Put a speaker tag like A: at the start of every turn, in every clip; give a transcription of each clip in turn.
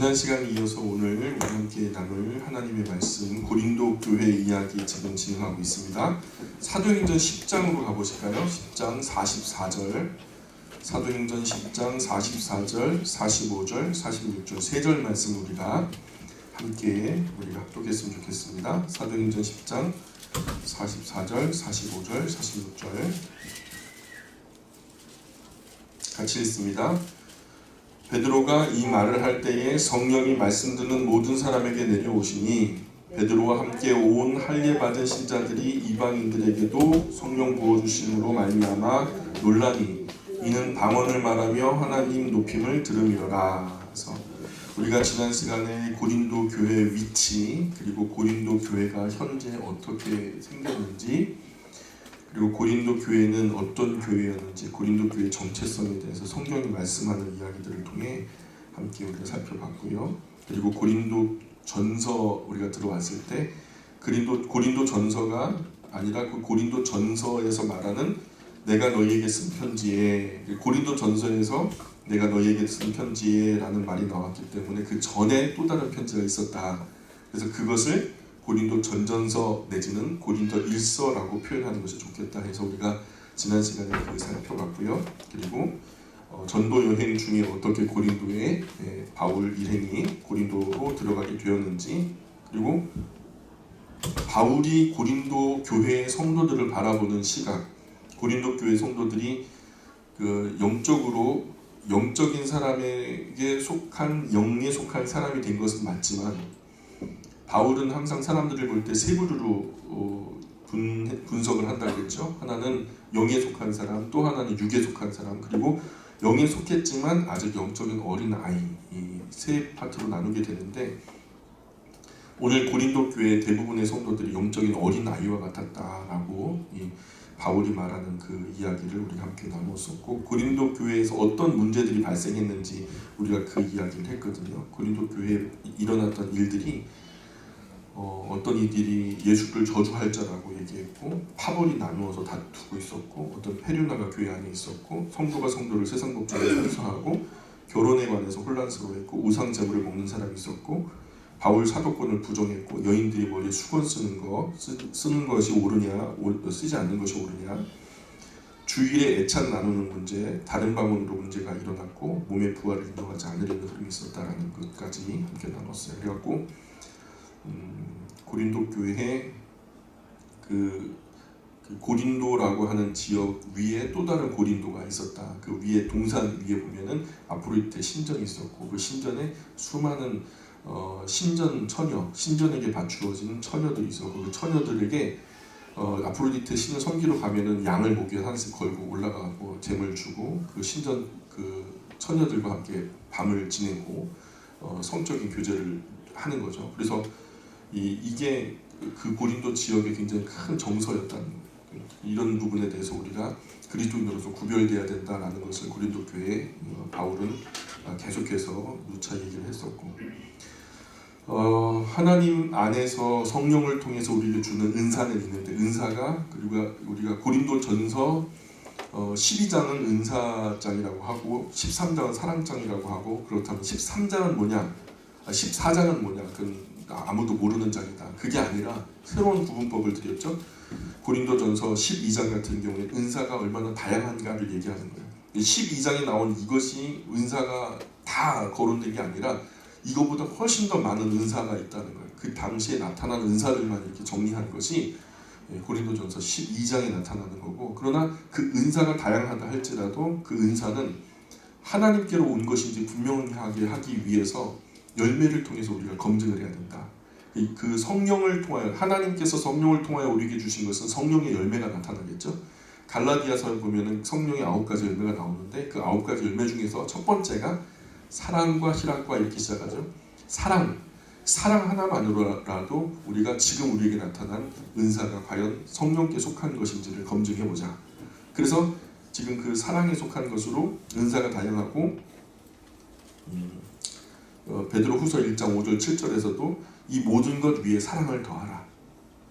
A: 지난 시간에 이어서 오늘 우리 함께 나눌 하나님의 말씀 고린도 교회 이야기 지금 진행하고 있습니다. 사도행전 10장으로 가보실까요? 10장 44절, 사도행전 10장 44절, 45절, 46절 세 절 말씀 우리가 합독했으면 좋겠습니다. 사도행전 10장 44절, 45절, 46절 같이 읽습니다. 베드로가 이 말을 할 때에 성령이 말씀 듣는 모든 사람에게 내려오시니 베드로와 함께 온 할례 받은 신자들이 이방인들에게도 성령 부어주심으로 말미암아 놀라니 이는 방언을 말하며 하나님 높임을 들음이로라. 그래서 우리가 지난 시간에 고린도 교회의 위치, 그리고 고린도 교회가 현재 어떻게 생겼는지, 그리고 고린도 교회는 어떤 교회였는지, 고린도 교회의 정체성에 대해서 성경이 말씀하는 이야기들을 통해 함께 우리가 살펴봤고요. 그리고 고린도 전서 우리가 들어왔을 때 고린도 전서가 아니라 그 고린도 전서에서 말하는 내가 너희에게 쓴 편지에, 고린도 전서에서 내가 너희에게 쓴 편지에 라는 말이 나왔기 때문에 그 전에 또 다른 편지가 있었다. 그래서 그것을 고린도 전전서 내지는 고린도 일서라고 표현하는 것이 좋겠다 해서 우리가 지난 시간에 그걸 살펴봤고요. 그리고 전도 여행 중에 어떻게 고린도에 바울 일행이 고린도로 들어가게 되었는지, 그리고 바울이 고린도 교회의 성도들을 바라보는 시각, 고린도 교회 성도들이 그 영적인 사람에게 속한, 영에 속한 사람이 된 것은 맞지만 바울은 항상 사람들을 볼 때 세 부류로 분석을 한다고 했죠. 하나는 영에 속한 사람, 또 하나는 육에 속한 사람, 그리고 영에 속했지만 아직 영적인 어린 아이, 이 세 파트로 나누게 되는데, 오늘 고린도 교회 대부분의 성도들이 영적인 어린 아이와 같았다라고 이 바울이 말하는 그 이야기를 우리가 함께 나눴었고, 고린도 교회에서 어떤 문제들이 발생했는지 우리가 그 이야기를 했거든요. 고린도 교회에 일어났던 일들이 어떤 이들이 예수를 저주할 자라고 얘기했고, 파벌이 나누어서 다투고 있었고, 어떤 페류나가 교회 안에 있었고, 성도가 성도를 세상 법정에 선서하고, 결혼에 관해서 혼란스러워했고, 우상 제물을 먹는 사람이 있었고, 바울 사도권을 부정했고, 여인들이 머리에 수건 쓰는 것이 옳으냐, 쓰지 않는 것이 옳으냐, 주일에 애찬 나누는 문제, 다른 방언으로 문제가 일어났고, 몸의 부활을 인정하지 않으려는 흐름이 있었다라는 것까지 함께 나눴어요. 그래갖고 고린도 교회에 그 고린도라고 하는 지역 위에 또 다른 고린도가 있었다. 그 위에 동산 위에 보면은 아프로디테 신전이 있었고, 그 신전에 수많은 신전에게 바추어진 처녀들이 있었고, 그 처녀들에게 아프로디테 신을 섬기러 가면은 양을 목에 하나씩 걸고 올라가고 제물 주고, 그 신전 그 처녀들과 함께 밤을 지내고 성적인 교제를 하는 거죠. 그래서 이게 그 고린도 지역의 굉장히 큰 정서였다는 거예요. 이런 부분에 대해서 우리가 그리스도인으로서 구별돼야 된다라는 것을 고린도 교회에 바울은 계속해서 누차 얘기를 했었고, 하나님 안에서 성령을 통해서 우리에게 주는 은사는 있는데, 은사가, 그리고 우리가 고린도 전서 12장은 은사장이라고 하고 13장은 사랑장이라고 하고, 그렇다면 13장은 뭐냐, 14장은 뭐냐, 그건 아무도 모르는 장이다. 그게 아니라 새로운 구분법을 드렸죠. 고린도전서 12장 같은 경우에 은사가 얼마나 다양한가를 얘기하는 거예요. 12장에 나온 이것이 은사가 다 거론된 게 아니라 이거보다 훨씬 더 많은 은사가 있다는 거예요. 그 당시에 나타난 은사들만 이렇게 정리한 것이 고린도전서 12장에 나타나는 거고, 그러나 그 은사가 다양하다 할지라도 그 은사는 하나님께로 온 것인지 분명하게 하기 위해서 열매를 통해서 우리가 검증을 해야 된다. 그 성령을 통하여, 하나님께서 성령을 통하여 우리에게 주신 것은 성령의 열매가 나타나겠죠. 갈라디아서에 보면은 성령의 9가지 열매가 나오는데, 그 9가지 열매 중에서 첫 번째가 사랑과 희락과 이렇게 시작하죠. 사랑 하나만으로라도 우리가 지금 우리에게 나타난 은사가 과연 성령께 속한 것인지를 검증해보자. 그래서 지금 그 사랑에 속한 것으로 은사가 다양하고, 베드로 후서 1장 5절 7절에서도 이 모든 것 위에 사랑을 더하라.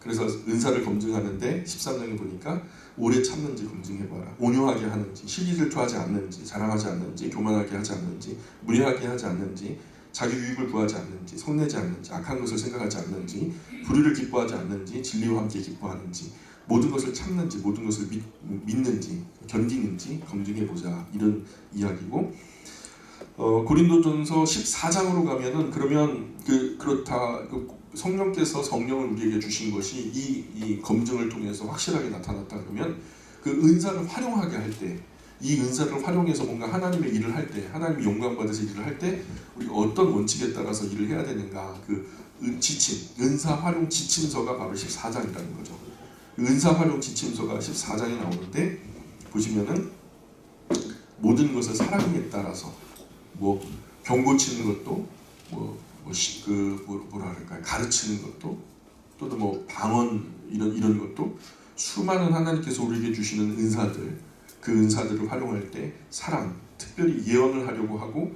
A: 그래서 은사를 검증하는데 13장에 보니까 오래 참는지 검증해봐라. 온유하게 하는지, 시기 질투하지 않는지, 자랑하지 않는지, 교만하게 하지 않는지, 무례하게 하지 않는지, 자기 유익을 구하지 않는지, 성내지 않는지, 악한 것을 생각하지 않는지, 불의를 기뻐하지 않는지, 진리와 함께 기뻐하는지, 모든 것을 참는지, 모든 것을 믿는지, 견디는지 검증해보자, 이런 이야기고, 고린도전서 14장으로 가면은 그러면 그렇다, 성령께서 성령을 우리에게 주신 것이 이 검증을 통해서 확실하게 나타났다 그러면 그 은사를 활용하게 할 때, 이 은사를 활용해서 뭔가 하나님의 일을 할 때, 하나님의 영광 받으서 일을 할 때 우리가 어떤 원칙에 따라서 일을 해야 되는가, 그 지침, 은사 활용 지침서가 바로 14장이라는 거죠. 은사 활용 지침서가 14장에 나오는데 보시면은 모든 것을 사랑에 따라서 뭐 병 고치는 것도 뭐라 그럴까요? 가르치는 것도 또는 뭐 방언 이런 것도 수많은 하나님께서 우리에게 주시는 은사들, 그 은사들을 활용할 때 사랑, 특별히 예언을 하려고 하고,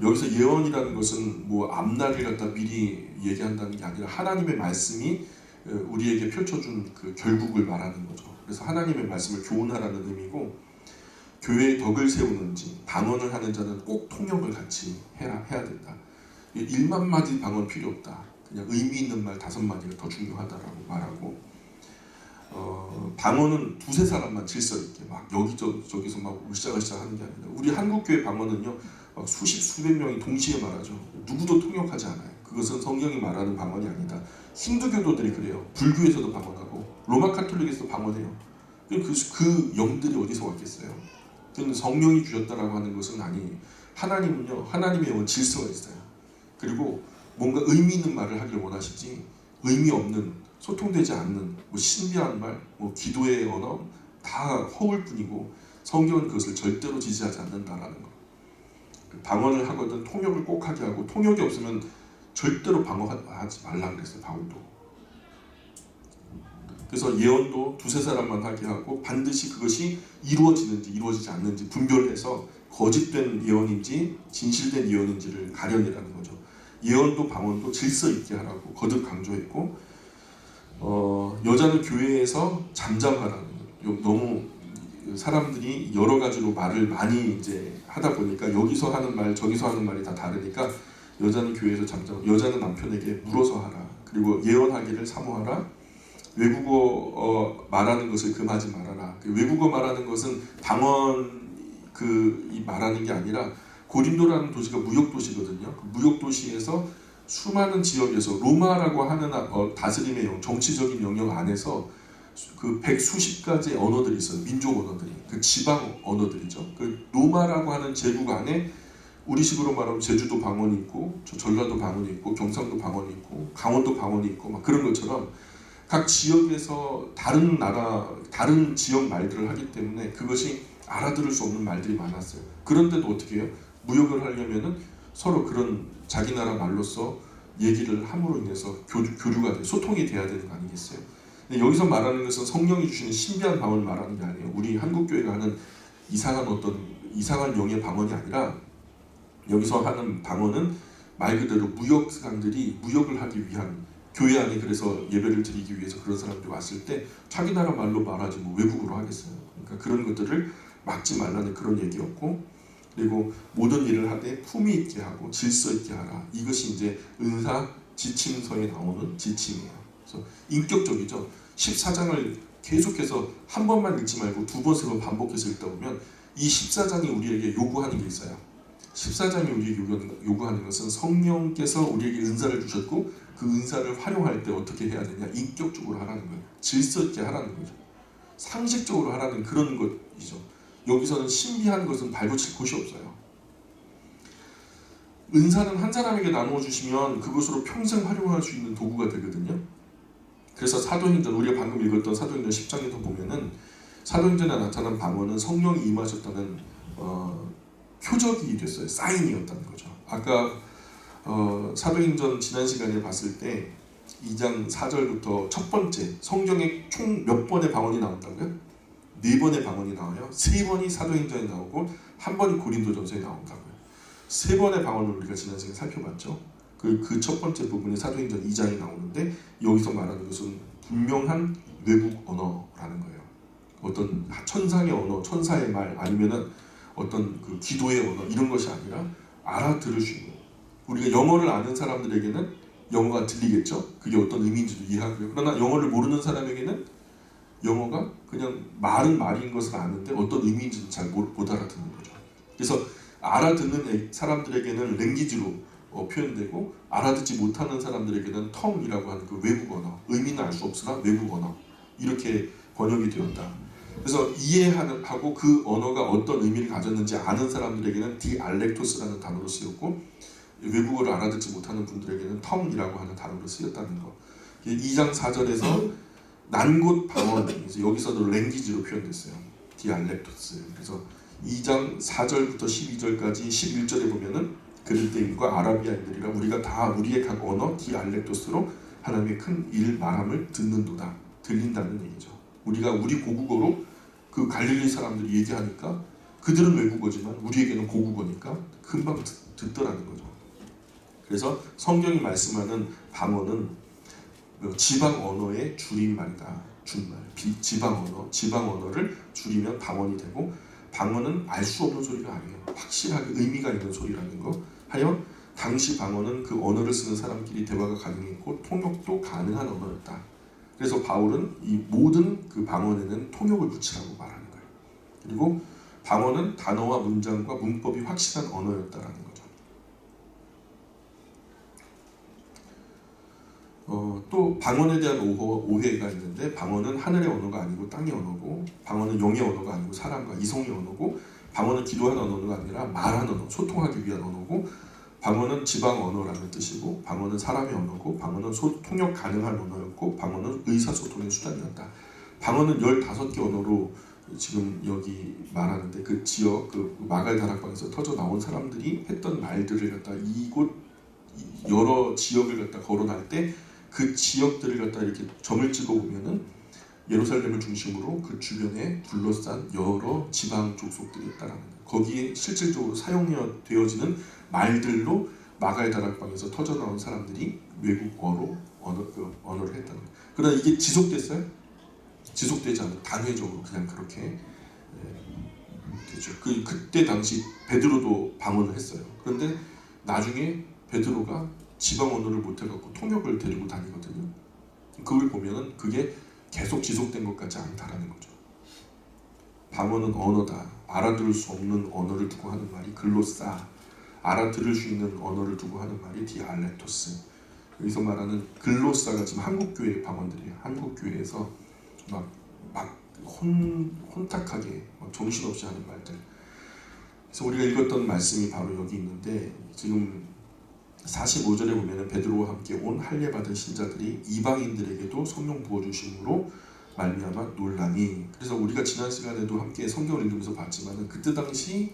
A: 여기서 예언이라는 것은 뭐 앞날을 갖다 미리 얘기한다는 게 아니라 하나님의 말씀이 우리에게 펼쳐준 그 결국을 말하는 거죠. 그래서 하나님의 말씀을 교훈하라는 의미고, 교회의 덕을 세우는지 방언을 하는 자는 꼭 통역을 같이 해야 된다. 1만 마디 방언 필요 없다. 그냥 의미 있는 말 5마디가 더 중요하다라고 말하고, 방언은 두세 사람만 질서 있게 막 여기저기서 막 으쌰으쌰 하는 게 아니라, 우리 한국교회 방언은요 막 수백 명이 동시에 말하죠. 누구도 통역하지 않아요. 그것은 성경이 말하는 방언이 아니다. 힌두교도들이 그래요. 불교에서도 방언하고 로마 카톨릭에서도 방언해요. 그 영들이 어디서 왔겠어요? 성령이 주셨다라고 하는 것은 아니에요. 하나님은요, 하나님의 영은 질서가 있어요. 그리고 뭔가 의미 있는 말을 하길 원하시지, 의미 없는, 소통되지 않는 뭐 신비한 말, 뭐 기도의 언어 다 허울 뿐이고, 성경은 그것을 절대로 지지하지 않는다라는 거. 방언을 하거든 통역을 꼭 하게 하고, 통역이 없으면 절대로 방언하지 말라 그랬어요, 바울도. 그래서 예언도 두세 사람만 하게 하고, 반드시 그것이 이루어지는지 이루어지지 않는지 분별해서 거짓된 예언인지 진실된 예언인지를 가려내라는 거죠. 예언도 방언도 질서 있게 하라고 거듭 강조했고, 여자는 교회에서 잠잠하라는 거예요. 너무 사람들이 여러 가지로 말을 많이 이제 하다 보니까 여기서 하는 말 저기서 하는 말이 다 다르니까, 여자는 교회에서 잠잠, 여자는 남편에게 물어서 하라. 그리고 예언하기를 사모하라. 외국어 말하는 것을 금하지 말아라. 외국어 말하는 것은 방언 이 말하는 게 아니라, 고린도라는 도시가 무역 도시거든요. 그 무역 도시에서 수많은 지역에서 로마라고 하는 다스림의 정치적인 영역 안에서 그 100수십 가지의 언어들이 있어요. 민족 언어들이, 그 지방 언어들이죠. 그 로마라고 하는 제국 안에 우리식으로 말하면 제주도 방언이 있고, 전라도 방언이 있고, 경상도 방언이 있고, 강원도 방언이 있고, 막 그런 것처럼 각 지역에서 다른 나라, 다른 지역 말들을 하기 때문에 그것이 알아들을 수 없는 말들이 많았어요. 그런데도 어떻게 해요? 무역을 하려면은 서로 그런 자기 나라 말로서 얘기를 함으로 인해서 교류가 돼, 소통이 돼야 되는 거 아니겠어요? 근데 여기서 말하는 것은 성령이 주시는 신비한 방언을 말하는 게 아니에요. 우리 한국교회가 하는 이상한 영의 방언이 아니라, 여기서 하는 방언은 말 그대로 무역상들이 무역을 하기 위한, 교회 안에 그래서 예배를 드리기 위해서 그런 사람들이 왔을 때 자기 나라 말로 말하지 뭐 외국어로 하겠어요. 그러니까 그런 것들을 막지 말라는 그런 얘기였고, 그리고 모든 일을 하되 품위 있게 하고 질서 있게 하라. 이것이 이제 은사 지침서에 나오는 지침이에요. 그래서 인격적이죠. 14장을 계속해서 한 번만 읽지 말고 두 번, 세 번 반복해서 읽다 보면 이 14장이 우리에게 요구하는 게 있어요. 14장이 우리에게 요구하는 것은 성령께서 우리에게 은사를 주셨고, 그 은사를 활용할 때 어떻게 해야 되냐, 인격적으로 하라는 거예요. 질서 있게 하라는 거죠. 상식적으로 하라는 그런 것이죠. 여기서는 신비한 것은 발붙일 곳이 없어요. 은사는 한 사람에게 나누어 주시면 그것으로 평생 활용할 수 있는 도구가 되거든요. 그래서 사도행전, 우리가 방금 읽었던 사도행전 10장에서 보면은 사도행전에 나타난 방언은 성령이 임하셨다는 표적이 됐어요. 사인이었다는 거죠. 아까 사도행전 지난 시간에 봤을 때 2장 4절부터 첫 번째, 성경에 총 몇 번의 방언이 나온다고요? 4번의 방언이 나와요. 3번이 사도행전에 나오고 1번이 고린도전서에 나온다고요. 3번의 방언을 우리가 지난 시간에 살펴봤죠. 그 첫 번째 부분이 사도행전 2장에 나오는데, 여기서 말하는 것은 분명한 외국 언어라는 거예요. 어떤 천상의 언어, 천사의 말, 아니면은 어떤 그 기도의 언어, 이런 것이 아니라 알아들을 수 있는, 우리가 영어를 아는 사람들에게는 영어가 들리겠죠. 그게 어떤 의미인지도 이해하고요. 그러나 영어를 모르는 사람에게는 영어가 그냥 말은 말인 것을 아는데 어떤 의미인지는 잘 못 알아듣는 거죠. 그래서 알아듣는 사람들에게는 랭귀지로 표현되고, 알아듣지 못하는 사람들에게는 텅이라고 하는 그 외국 언어, 의미는 알 수 없으나 외국 언어, 이렇게 번역이 되었다. 그래서 이해하고 그 언어가 어떤 의미를 가졌는지 아는 사람들에게는 디알렉토스라는 단어로 쓰였고, 외국어를 알아듣지 못하는 분들에게는 텅이라고 하는 단어로 쓰였다는 거. 2장 4절에서 난곳 방언, 여기서도 랭귀지로 표현됐어요. 디알렉토스. 그래서 2장 4절부터 12절까지 11절에 보면은 그리스도인과 아라비아인들이라 우리가 다 우리의 각 언어 디알렉토스로 하나님의 큰 일 말함을 듣는도다. 들린다는 얘기죠. 우리가 우리 고국어로 그 갈릴리 사람들이 얘기하니까 그들은 외국어지만 우리에게는 고국어니까 금방 듣더라는 거죠. 그래서 성경이 말씀하는 방언은 지방 언어의 줄임말이다. 줄임말. 지방 언어를 줄이면 방언이 되고, 방언은 알 수 없는 소리가 아니에요. 확실하게 의미가 있는 소리라는 거. 하여 당시 방언은 그 언어를 쓰는 사람끼리 대화가 가능했고 통역도 가능한 언어였다. 그래서 바울은 이 모든 그 방언에는 통역을 붙이라고 말하는 거예요. 그리고 방언은 단어와 문장과 문법이 확실한 언어였다라는 거죠. 또 방언에 대한 오해가 있는데, 방언은 하늘의 언어가 아니고 땅의 언어고, 방언은 영의 언어가 아니고 사람과 이성의 언어고, 방언은 기도하는 언어가 아니라 말하는 언어, 소통하기 위한 언어고, 방언은 지방 언어라는 뜻이고, 방언은 사람의 언어고, 방언은 통역 가능한 언어였고, 방언은 의사소통의 수단이었다. 방언은 15개 언어로 지금 여기 말하는데, 그 지역, 그 마갈 다락방에서 터져 나온 사람들이 했던 말들을 갖다 이곳 여러 지역을 갖다 거론할 때 그 지역들을 갖다 이렇게 점을 찍어 보면은 예루살렘을 중심으로 그 주변에 둘러싼 여러 지방 족속들이 있다라는 거예요. 거기에 실질적으로 사용되어지는 말들로 마갈 다락방에서 터져 나온 사람들이 외국어로 언어를 했다는 거예요. 그러나 이게 지속됐어요? 지속되지 않고 단회적으로 그냥 그렇게 되죠. 그때 당시 베드로도 방언을 했어요. 그런데 나중에 베드로가 지방 언어를 못해갖고 통역을 데리고 다니거든요. 그걸 보면은 그게 계속 지속된 것 같지 않다라는 거죠. 방언은 언어다. 알아들을 수 없는 언어를 두고 하는 말이 글로사, 알아들을 수 있는 언어를 두고 하는 말이 디알렉토스. 여기서 말하는 글로사가 지금 한국교회 방언들이에요. 한국교회에서 막 혼탁하게 막 정신없이 하는 말들. 그래서 우리가 읽었던 말씀이 바로 여기 있는데, 지금 45절에 보면은 베드로와 함께 온 할례 받은 신자들이 이방인들에게도 성령 부어주심으로 말미암아 놀라니. 그래서 우리가 지난 시간에도 함께 성경을 읽으면서 봤지만은 그때 당시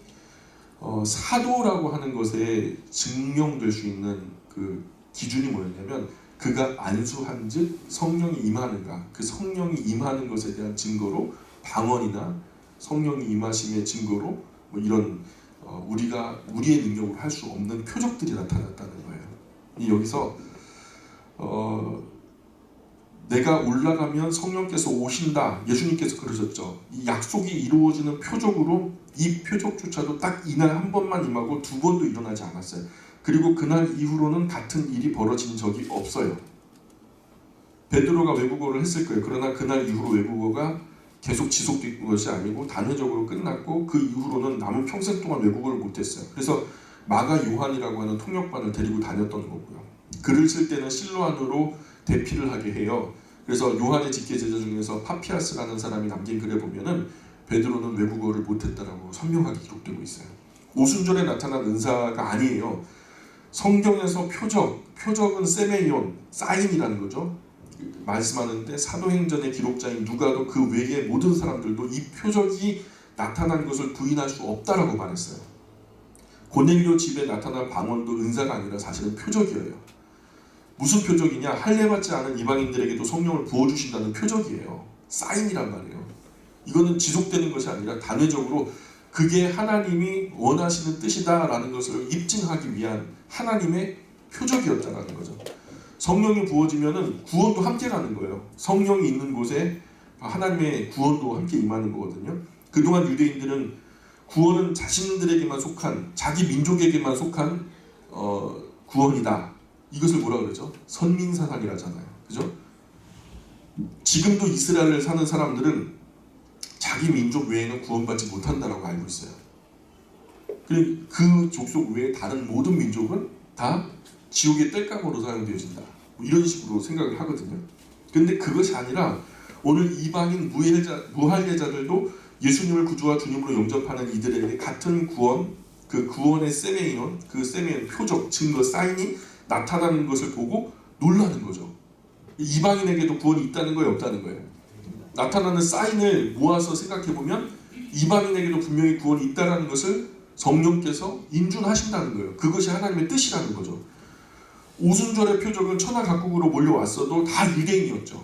A: 사도라고 하는 것에 증명될 수 있는 그 기준이 뭐였냐면, 그가 안수한즉 성령이 임하는가, 그 성령이 임하는 것에 대한 증거로 방언이나 성령이 임하심의 증거로 뭐 이런 우리가 우리의 능력으로 할 수 없는 표적들이 나타났다는 거예요. 여기서 내가 올라가면 성령께서 오신다, 예수님께서 그러셨죠. 이 약속이 이루어지는 표적으로, 이 표적조차도 딱 이날 한 번만 임하고 두 번도 일어나지 않았어요. 그리고 그날 이후로는 같은 일이 벌어진 적이 없어요. 베드로가 외국어를 했을 거예요. 그러나 그날 이후로 외국어가 계속 지속된 것이 아니고 단회적으로 끝났고, 그 이후로는 남은 평생 동안 외국어를 못했어요. 그래서 마가 요한이라고 하는 통역반을 데리고 다녔던 거고요. 글을 쓸 때는 실로안으로 대피를 하게 해요. 그래서 요한의 직계 제자 중에서 파피아스라는 사람이 남긴 글에 보면은 베드로는 외국어를 못했다라고 선명하게 기록되고 있어요. 오순절에 나타난 은사가 아니에요. 성경에서 표적은 세메이온, 사인이라는 거죠. 말씀하는데 사도행전의 기록자인 누가도 그 외의 모든 사람들도 이 표적이 나타난 것을 부인할 수 없다라고 말했어요. 고넬료 집에 나타난 방언도 은사가 아니라 사실은 표적이에요. 무슨 표적이냐? 할례받지 않은 이방인들에게도 성령을 부어주신다는 표적이에요. 사인이란 말이에요. 이거는 지속되는 것이 아니라 단회적으로 그게 하나님이 원하시는 뜻이다라는 것을 입증하기 위한 하나님의 표적이었다라는 거죠. 성령이 부어지면은 구원도 함께 가는 거예요. 성령이 있는 곳에 하나님의 구원도 함께 임하는 거거든요. 그동안 유대인들은 구원은 자신들에게만 속한, 자기 민족에게만 속한 구원이다. 이것을 뭐라 그러죠? 선민사상이라잖아요. 그죠? 지금도 이스라엘을 사는 사람들은 자기 민족 외에는 구원받지 못한다라고 알고 있어요. 그리고 그 족속 외에 다른 모든 민족은 다 지옥의 땔감으로 사용되어진다. 뭐 이런 식으로 생각을 하거든요. 근데 그것이 아니라 오늘 이방인 무할례자들도 예수님을 구주와 주님으로 영접하는 이들에게 같은 구원, 그 구원의 세메이온, 그 세메이온 표적, 증거, 사인이 나타나는 것을 보고 놀라는 거죠. 이방인에게도 구원이 있다는 거예요, 없다는 거예요? 나타나는 사인을 모아서 생각해보면 이방인에게도 분명히 구원이 있다는 것을 성령께서 인준하신다는 거예요. 그것이 하나님의 뜻이라는 거죠. 오순절의 표적은 천하 각국으로 몰려왔어도 다 유대인이었죠.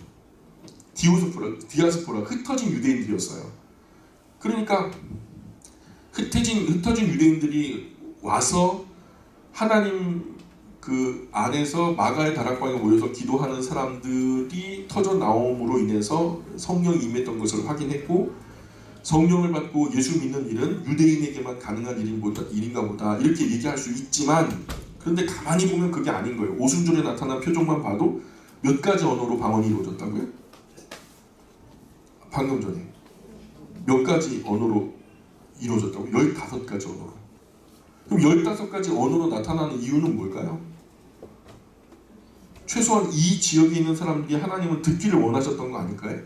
A: 디아스포라, 흩어진 유대인들이었어요. 그러니까 흩어진 유대인들이 와서 하나님 그 안에서 마가의 다락방에 모여서 기도하는 사람들이 터져 나옴으로 인해서 성령이 임했던 것을 확인했고, 성령을 받고 예수 믿는 일은 유대인에게만 가능한 일인가 보다 이렇게 얘기할 수 있지만, 그런데 가만히 보면 그게 아닌 거예요. 오순절에 나타난 표적만 봐도 몇 가지 언어로 방언이 이루어졌다고요? 방금 전에 몇 가지 언어로 이루어졌다고? 15가지 언어로. 그럼 15가지 언어로 나타나는 이유는 뭘까요? 최소한 이 지역에 있는 사람들이 하나님을 듣기를 원하셨던 거 아닐까요?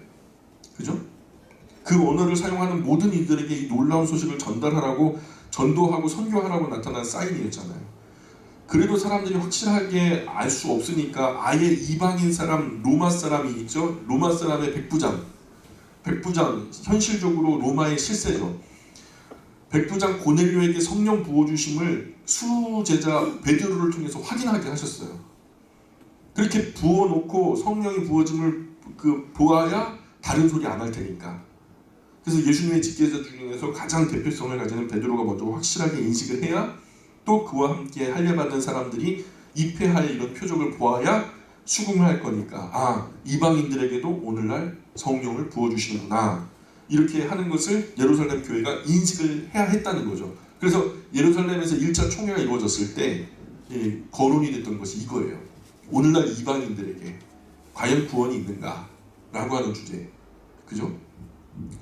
A: 그죠? 그 언어를 사용하는 모든 이들에게 이 놀라운 소식을 전달하라고, 전도하고 선교하라고 나타난 사인이었잖아요. 그래도 사람들이 확실하게 알 수 없으니까 아예 이방인 사람, 로마 사람이 있죠? 로마 사람의 백부장, 현실적으로 로마의 실세죠. 백부장 고넬료에게 성령 부어주심을 수제자 베드로를 통해서 확인하게 하셨어요. 그렇게 부어놓고 성령이 부어짐을 보아야 다른 소리 안 할 테니까. 그래서 예수님의 직계자 중에서 가장 대표성을 가지는 베드로가 먼저 확실하게 인식을 해야, 또 그와 함께 할례받은 사람들이 입회할 이런 표적을 보아야 수긍을 할 거니까, 이방인들에게도 오늘날 성령을 부어주시는구나, 이렇게 하는 것을 예루살렘 교회가 인식을 해야 했다는 거죠. 그래서 예루살렘에서 1차 총회가 이루어졌을 때 거론이 됐던 것이 이거예요. 오늘날 이방인들에게 과연 구원이 있는가? 라고 하는 주제. 그죠?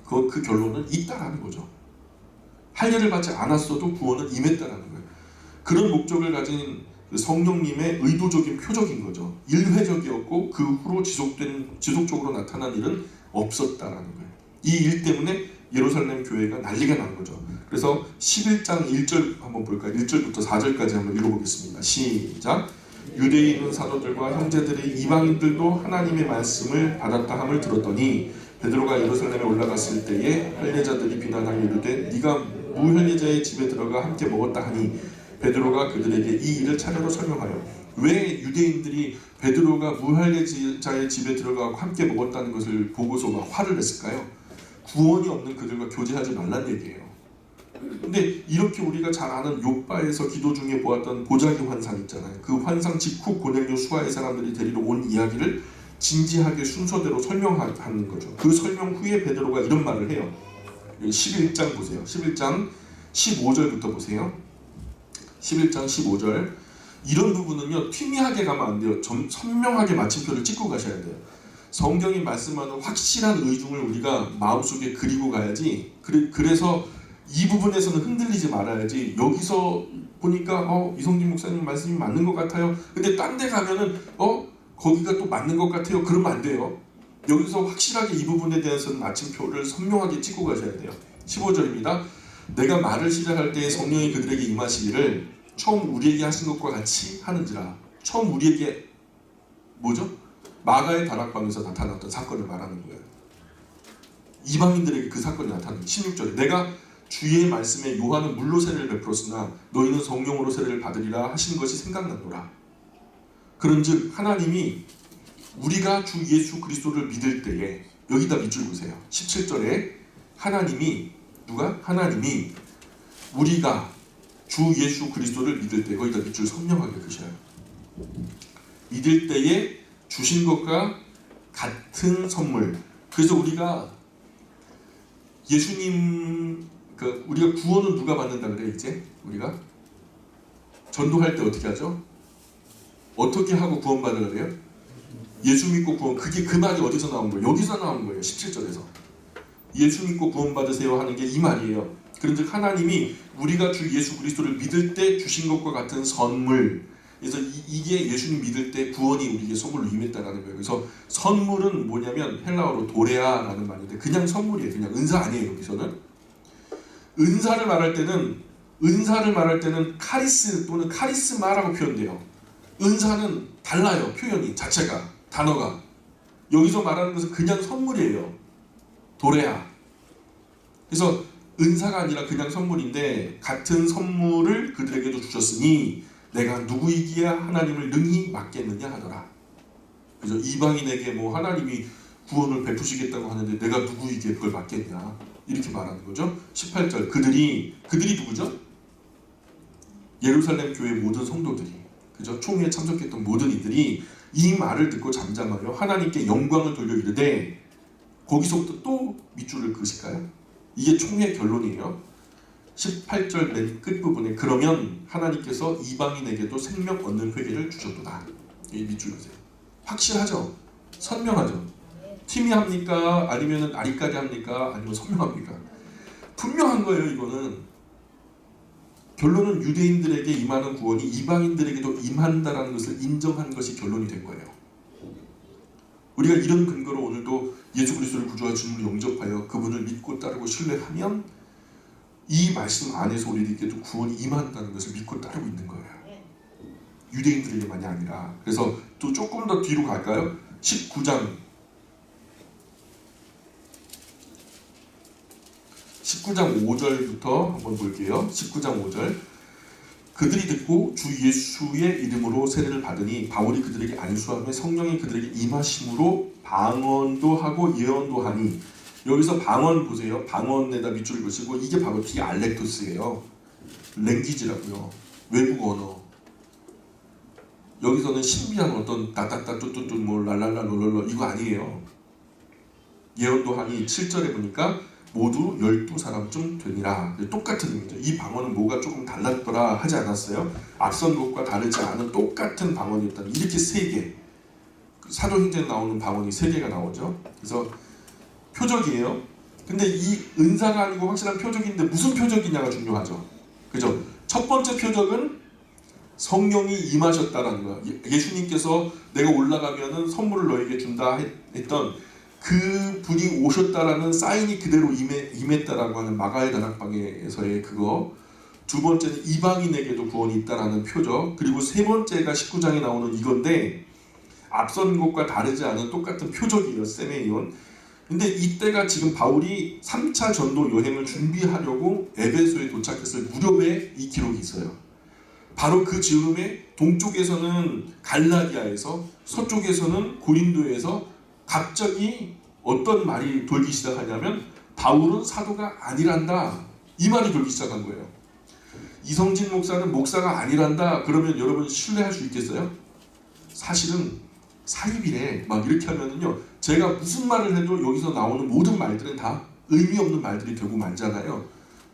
A: 그 결론은 있다라는 거죠. 할례를 받지 않았어도 구원은 임했다라는 거예요. 그런 목적을 가진 성령님의 의도적인 표적인 거죠. 일회적이었고 그 후로 지속적으로 나타난 일은 없었다라는 거예요. 이 일 때문에 예루살렘 교회가 난리가 난 거죠. 그래서 11장 1절 한번 볼까요? 1절부터 4절까지 한번 읽어보겠습니다. 시작! 유대인은 사도들과 형제들이 이방인들도 하나님의 말씀을 받았다 함을 들었더니 베드로가 예루살렘에 올라갔을 때에 할례자들이 비난하여 이르되 네가 무할례자의 집에 들어가 함께 먹었다 하니, 베드로가 그들에게 이 일을 차례로 설명하여, 왜 유대인들이 베드로가 무할례자의 집에 들어가 함께 먹었다는 것을 보고서 막 화를 냈을까요? 구원이 없는 그들과 교제하지 말란 얘기예요. 근데 이렇게 우리가 잘 아는 욥바에서 기도 중에 보았던 보자기 환상 있잖아요. 그 환상 직후 고넬료 수하의 사람들이 데리러 온 이야기를 진지하게 순서대로 설명하는 거죠. 그 설명 후에 베드로가 이런 말을 해요. 11장 보세요. 11장 15절부터 보세요. 11장 15절. 이런 부분은요, 튀미하게 가면 안 돼요. 선명하게 마침표를 찍고 가셔야 돼요. 성경이 말씀하는 확실한 의중을 우리가 마음속에 그리고 가야지. 그래서 이 부분에서는 흔들리지 말아야지. 여기서 보니까 이성진 목사님 말씀이 맞는 것 같아요. 근데 딴 데 가면은 거기가 또 맞는 것 같아요. 그러면 안 돼요. 여기서 확실하게 이 부분에 대해서는 마침표를 선명하게 찍고 가셔야 돼요. 15절입니다. 내가 말을 시작할 때 성령이 그들에게 임하시기를 처음 우리에게 하신 것과 같이 하는지라. 처음 우리에게 뭐죠? 마가의 다락방에서 나타났던 사건을 말하는 거예요. 이방인들에게 그 사건이 나타나는 16절에 내가 주의 말씀에 요한은 물로 세례를 베풀었으나 너희는 성령으로 세례를 받으리라 하신 것이 생각나노라. 그런즉 하나님이 우리가 주 예수 그리스도를 믿을 때에, 여기다 밑줄 보세요. 17절에 하나님이 하나님이 우리가 주 예수 그리스도를 믿을 때, 거기다 밑줄 선명하게 그으셔요. 믿을 때에 주신 것과 같은 선물. 그래서 우리가 예수님, 우리가 구원은 누가 받는다 그래? 이제 우리가 전도할 때 어떻게 하죠? 어떻게 하고 구원받으라 그래요? 예수 믿고 구원. 그게 그 말이 어디서 나온 거예요? 여기서 나온 거예요. 17절에서. 예수 믿고 구원받으세요 하는 게 이 말이에요. 그런즉 하나님이 우리가 주 예수 그리스도를 믿을 때 주신 것과 같은 선물. 그래서 이게 예수님 믿을 때 구원이 우리에게 선물로 임했다라는 거예요. 그래서 선물은 뭐냐면 헬라어로 도레아라는 말인데 그냥 선물이에요. 그냥 은사 아니에요. 여기서는 은사를 말할 때는 카리스 또는 카리스마라고 표현돼요. 은사는 달라요. 표현이 자체가 단어가 여기서 말하는 것은 그냥 선물이에요. 도레아. 그래서 은사가 아니라 그냥 선물인데 같은 선물을 그들에게도 주셨으니 내가 누구이기에 하나님을 능히 맡겠느냐 하더라. 그래서 이방인에게 뭐 하나님이 구원을 베푸시겠다고 하는데 내가 누구이기에 그걸 맡겠냐 이렇게 말하는 거죠. 18절 그들이 누구죠? 예루살렘 교회 모든 성도들이 그죠? 총회에 참석했던 모든 이들이 이 말을 듣고 잠잠하여 하나님께 영광을 돌려 이르되 거기서부터 또 밑줄을 그으실까요? 이게 총회의 결론이에요. 18절 맨 끝부분에 그러면 하나님께서 이방인에게도 생명 얻는 회개를 주셨도다. 이 밑줄 그으세요. 확실하죠? 선명하죠? 팀이 합니까? 아니면 아리까리 합니까? 아니면 선명합니까? 분명한 거예요. 이거는 결론은 유대인들에게 임하는 구원이 이방인들에게도 임한다라는 것을 인정한 것이 결론이 된 거예요. 우리가 이런 근거로 오늘도 예수 그리스도를 구주와 주님으로 영접하여 그분을 믿고 따르고 신뢰하면 이 말씀 안에서 우리에게도 구원이 임한다는 것을 믿고 따르고 있는 거예요. 유대인들에게만이 아니라. 그래서 또 조금 더 뒤로 갈까요? 19장 5절부터 한번 볼게요. 19장 5절 그들이 듣고 주 예수의 이름으로 세례를 받으니 바울이 그들에게 안수하며 성령이 그들에게 임하심으로 방언도 하고 예언도 하니 여기서 방언 보세요. 방언에다 밑줄을 그으시고 이게 바로 디알렉토스예요. 랭귀지라고요. 외국 언어. 여기서는 신비한 어떤 따따따 뚜뚜뚜 뭐 랄랄라 롤롤러 이거 아니에요. 예언도 하니 7절에 보니까 모두 12사람쯤 되니라. 똑같은 의미죠. 이 방언은 뭐가 조금 달랐더라 하지 않았어요. 앞선 것과 다르지 않은 똑같은 방언이었다. 이렇게 3개. 사도행전에 나오는 방언이 3개가 나오죠. 그래서 표적이에요. 근데 이 은사가 아니고 확실한 표적인데 무슨 표적이냐가 중요하죠. 그죠? 첫 번째 표적은 성령이 임하셨다라는 거야. 예수님께서 내가 올라가면은 선물을 너에게 준다 했던 그 분이 오셨다라는 사인이 그대로 임했다라고 하는 마가의 다락방에서의 그거. 두 번째는 이방인에게도 구원이 있다라는 표적. 그리고 세 번째가 19장에 나오는 이건데 앞선 것과 다르지 않은 똑같은 표적이에요. 세메이온. 근데 이때가 지금 바울이 3차 전도 여행을 준비하려고 에베소에 도착했을 무렵에 이 기록이 있어요. 바로 그 즈음에 동쪽에서는 갈라디아에서 서쪽에서는 고린도에서 갑자기 어떤 말이 돌기 시작하냐면 바울은 사도가 아니란다. 이 말이 돌기 시작한 거예요. 이성진 목사는 목사가 아니란다. 그러면 여러분 신뢰할 수 있겠어요? 사실은 사입이래. 막 이렇게 하면은요. 제가 무슨 말을 해도 여기서 나오는 모든 말들은 다 의미 없는 말들이 되고 말잖아요.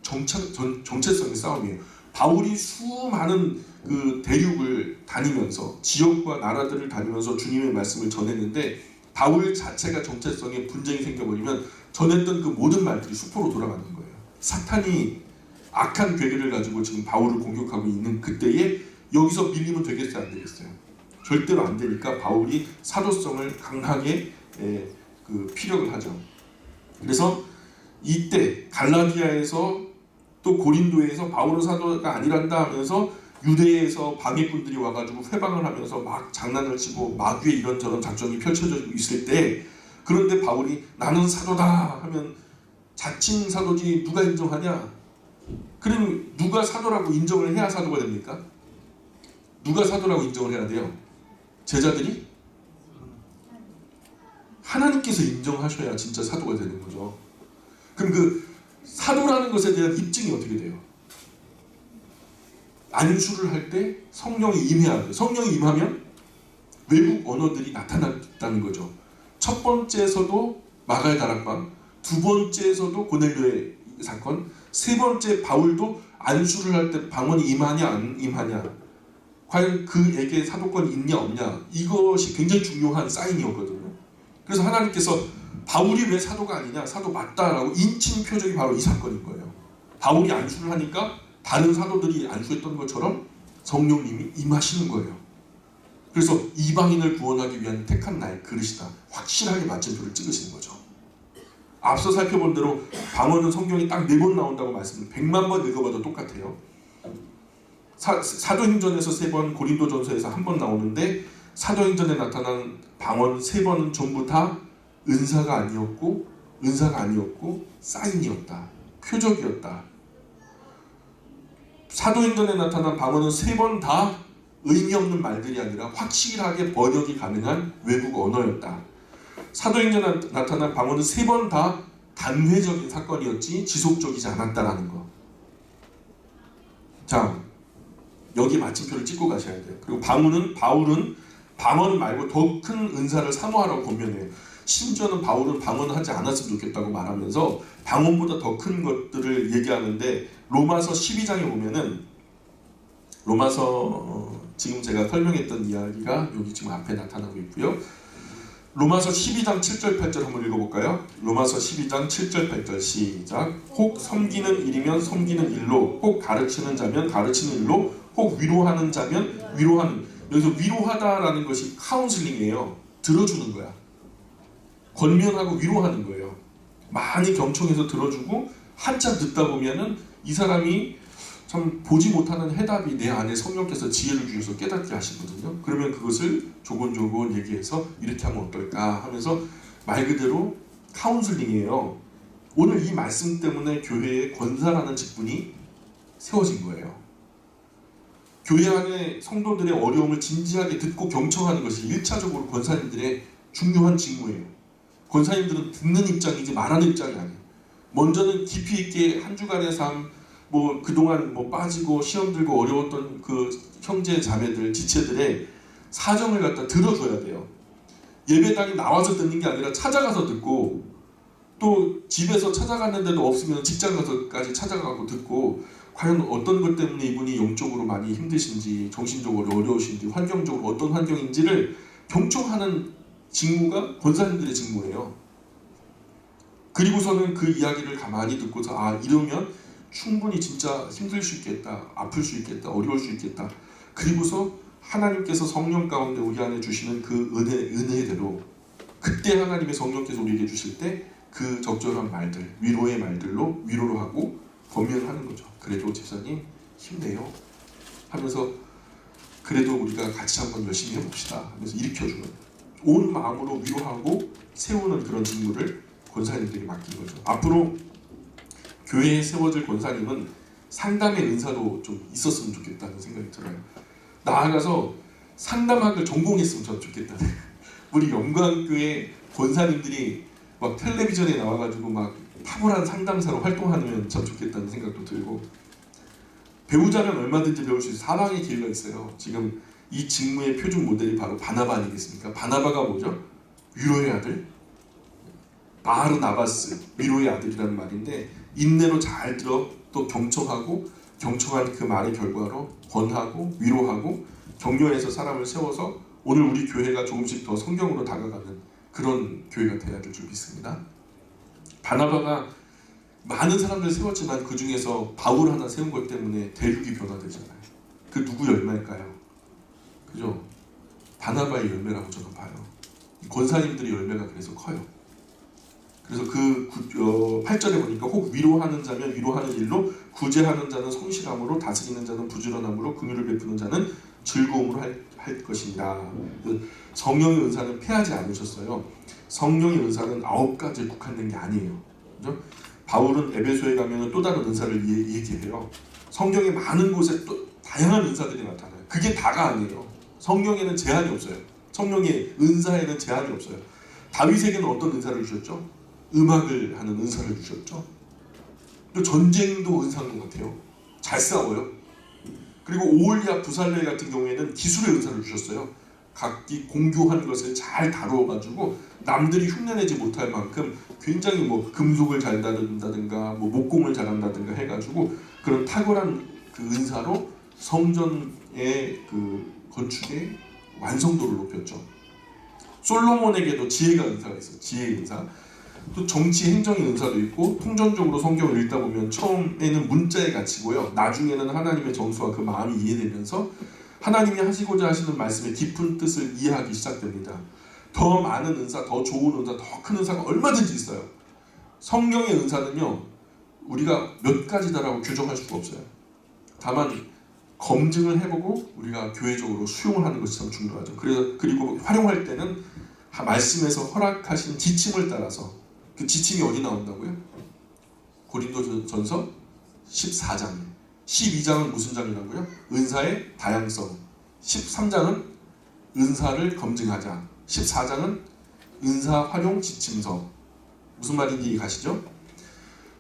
A: 정체성의 싸움이에요. 바울이 수많은 그 대륙을 다니면서 지역과 나라들을 다니면서 주님의 말씀을 전했는데 바울 자체가 정체성에 분쟁이 생겨버리면 전했던 그 모든 말들이 수포로 돌아가는 거예요. 사탄이 악한 괴계를 가지고 지금 바울을 공격하고 있는 그때에 여기서 밀리면 되겠어요? 안 되겠어요? 절대로 안 되니까 바울이 사도성을 강하게 그 피력을 하죠. 그래서 이때 갈라디아에서 또 고린도에서 바울은 사도가 아니란다 하면서 유대에서 방해꾼들이 와가지고 회방을 하면서 막 장난을 치고 마귀의 이런저런 작전이 펼쳐져 있을 때 그런데 바울이 나는 사도다 하면 자칭 사도지 누가 인정하냐? 그럼 누가 사도라고 인정을 해야 사도가 됩니까? 누가 사도라고 인정을 해야 돼요? 제자들이? 하나님께서 인정하셔야 진짜 사도가 되는 거죠. 그럼 그 사도라는 것에 대한 입증이 어떻게 돼요? 안수를 할 때 성령이 임해야 돼요. 성령이 임하면 외국 언어들이 나타났다는 거죠. 첫 번째에서도 마가의 다락방, 두 번째에서도 고넬료의 사건, 세 번째 바울도 안수를 할 때 방언이 임하냐 안 임하냐. 과연 그에게 사도권이 있냐 없냐, 이것이 굉장히 중요한 사인이었거든요. 그래서 하나님께서 바울이 왜 사도가 아니냐, 사도 맞다라고 인친 표적이 바로 이 사건인 거예요. 바울이 안수를 하니까 다른 사도들이 안수했던 것처럼 성령님이 임하시는 거예요. 그래서 이방인을 구원하기 위한 택한 나의 그릇이다, 확실하게 마침표를 찍으시는 거죠. 앞서 살펴본 대로 방언은 성경이 딱 4번 나온다고 말씀을 100만 번 읽어봐도 똑같아요. 사도행전에서 3번, 고린도전서에서 1번 나오는데 사도행전에 나타난 방언 3번은 전부 다 은사가 아니었고 사인이었다, 표적이었다. 사도행전에 나타난 방언은 3번 다 의미 없는 말들이 아니라 확실하게 번역이 가능한 외국 언어였다. 사도행전에 나타난 방언은 3번 다 단회적인 사건이었지 지속적이지 않았다라는 거. 자, 여기 마침표를 찍고 가셔야 돼요. 그리고 바울은 방언 말고 더 큰 은사를 사모하라고 권면해요. 심지어는 바울은 방언하지 않았으면 좋겠다고 말하면서 방언보다 더 큰 것들을 얘기하는데, 로마서 12장에 보면은, 로마서 지금 제가 설명했던 이야기가 여기 지금 앞에 나타나고 있고요. 로마서 12장 7절 8절 한번 읽어볼까요? 로마서 12장 7절 8절 시작. 혹 섬기는 일이면 섬기는 일로, 혹 가르치는 자면 가르치는 일로, 혹 위로하는 자면 위로하는. 여기서 위로하다라는 것이 카운슬링이에요. 들어주는 거야. 권면하고 위로하는 거예요. 많이 경청해서 들어주고 한참 듣다 보면은 이 사람이 참 보지 못하는 해답이 내 안에 성령께서 지혜를 주셔서 깨닫게 하시거든요. 그러면 그것을 조곤조곤 얘기해서 이렇게 하면 어떨까 하면서 말 그대로 카운슬링이에요. 오늘 이 말씀 때문에 교회에 권사라는 직분이 세워진 거예요. 교회 안에 성도들의 어려움을 진지하게 듣고 경청하는 것이 1차적으로 권사님들의 중요한 직무예요. 권사님들은 듣는 입장이지 말하는 입장이 아니에요. 먼저는 깊이 있게 한 주간의 삶, 그동안 빠지고 시험 들고 어려웠던 그 형제 자매들, 지체들의 사정을 갖다 들어줘야 돼요. 예배당에 나와서 듣는 게 아니라 찾아가서 듣고, 또 집에서 찾아갔는데도 없으면 직장 가서까지 찾아가고 듣고, 과연 어떤 것 때문에 이분이 영적으로 많이 힘드신지, 정신적으로 어려우신지, 환경적으로 어떤 환경인지를 경청하는 직무가 권사님들의 직무예요. 그리고서는 그 이야기를 가만히 듣고서 이러면 충분히 진짜 힘들 수 있겠다, 아플 수 있겠다, 어려울 수 있겠다. 그리고서 하나님께서 성령 가운데 우리 안에 주시는 그 은혜대로, 그때 하나님의 성령께서 우리에게 주실 때 그 적절한 말들, 위로의 말들로 위로를 하고 권면하는 거죠. 그래도 집사님 힘내요 하면서, 그래도 우리가 같이 한번 열심히 해봅시다 하면서 일으켜주는, 온 마음으로 위로하고 세우는 그런 직무를 권사님들이 맡긴 거죠. 앞으로 교회에 세워질 권사님은 상담의 은사도 좀 있었으면 좋겠다는 생각이 들어요. 나아가서 상담학을 전공했으면 참 좋겠다. 우리 영광교회 권사님들이 막 텔레비전에 나와가지고 막 탁월한 상담사로 활동하면 참 좋겠다는 생각도 들고, 배우자면 얼마든지 배울 수 있어요. 사랑의 기회가 있어요. 지금 이 직무의 표준 모델이 바로 바나바 아니겠습니까? 바나바가 뭐죠? 위로의 아들, 바르나바스, 위로의 아들이라는 말인데, 인내로 잘 들어 또 경청하고, 경청한 그 말의 결과로 권하고 위로하고 격려해서 사람을 세워서 오늘 우리 교회가 조금씩 더 성경으로 다가가는 그런 교회가 되어야 될 줄 믿습니다. 바나바가 많은 사람들 세웠지만 그 중에서 바울 하나 세운 것 때문에 대륙이 변화되잖아요. 그 누구 열매일까요? 그죠? 바나바의 열매라고 저는 봐요. 권사님들의 열매가 그래서 커요. 그래서 그 8절에 보니까 혹 위로하는 자면 위로하는 일로, 구제하는 자는 성실함으로, 다스리는 자는 부지런함으로, 긍휼을 베푸는 자는 즐거움으로 할 것입니다. 성령의 은사는 폐하지 않으셨어요. 성령의 은사는 9가지에 국한된 게 아니에요. 그죠? 바울은 에베소에 가면 또 다른 은사를 얘기해요. 성경의 많은 곳에 또 다양한 은사들이 나타나요. 그게 다가 아니에요. 성령에는 제한이 없어요. 성령의 은사에는 제한이 없어요. 다윗에게는 어떤 은사를 주셨죠? 음악을 하는 은사를 주셨죠. 또 전쟁도 은사인 것 같아요. 잘 싸워요. 그리고 오홀리압 부살레 같은 경우에는 기술의 은사를 주셨어요. 각기 공교한 것을 잘 다루어가지고 남들이 흉내내지 못할 만큼 굉장히 금속을 잘 다룬다든가 목공을 잘한다든가 해가지고 그런 탁월한 그 은사로 성전의 그 건축의 완성도를 높였죠. 솔로몬에게도 지혜가 은사가 있어요. 지혜의 은사. 또 정치 행정의 은사도 있고, 통전적으로 성경을 읽다 보면 처음에는 문자의 가치고요, 나중에는 하나님의 정수와 그 마음이 이해되면서 하나님이 하시고자 하시는 말씀의 깊은 뜻을 이해하기 시작됩니다. 더 많은 은사, 더 좋은 은사, 더 큰 은사가 얼마든지 있어요. 성령의 은사는요, 우리가 몇 가지다라고 규정할 수가 없어요. 다만 검증을 해보고 우리가 교회적으로 수용을 하는 것이 참 중요하죠. 그리고 활용할 때는 말씀에서 허락하신 지침을 따라서, 그 지침이 어디 나온다고요? 고린도전서 14장. 12장은 무슨 장이라고요? 은사의 다양성. 13장은 은사를 검증하자. 14장은 은사 활용 지침서. 무슨 말인지 가시죠?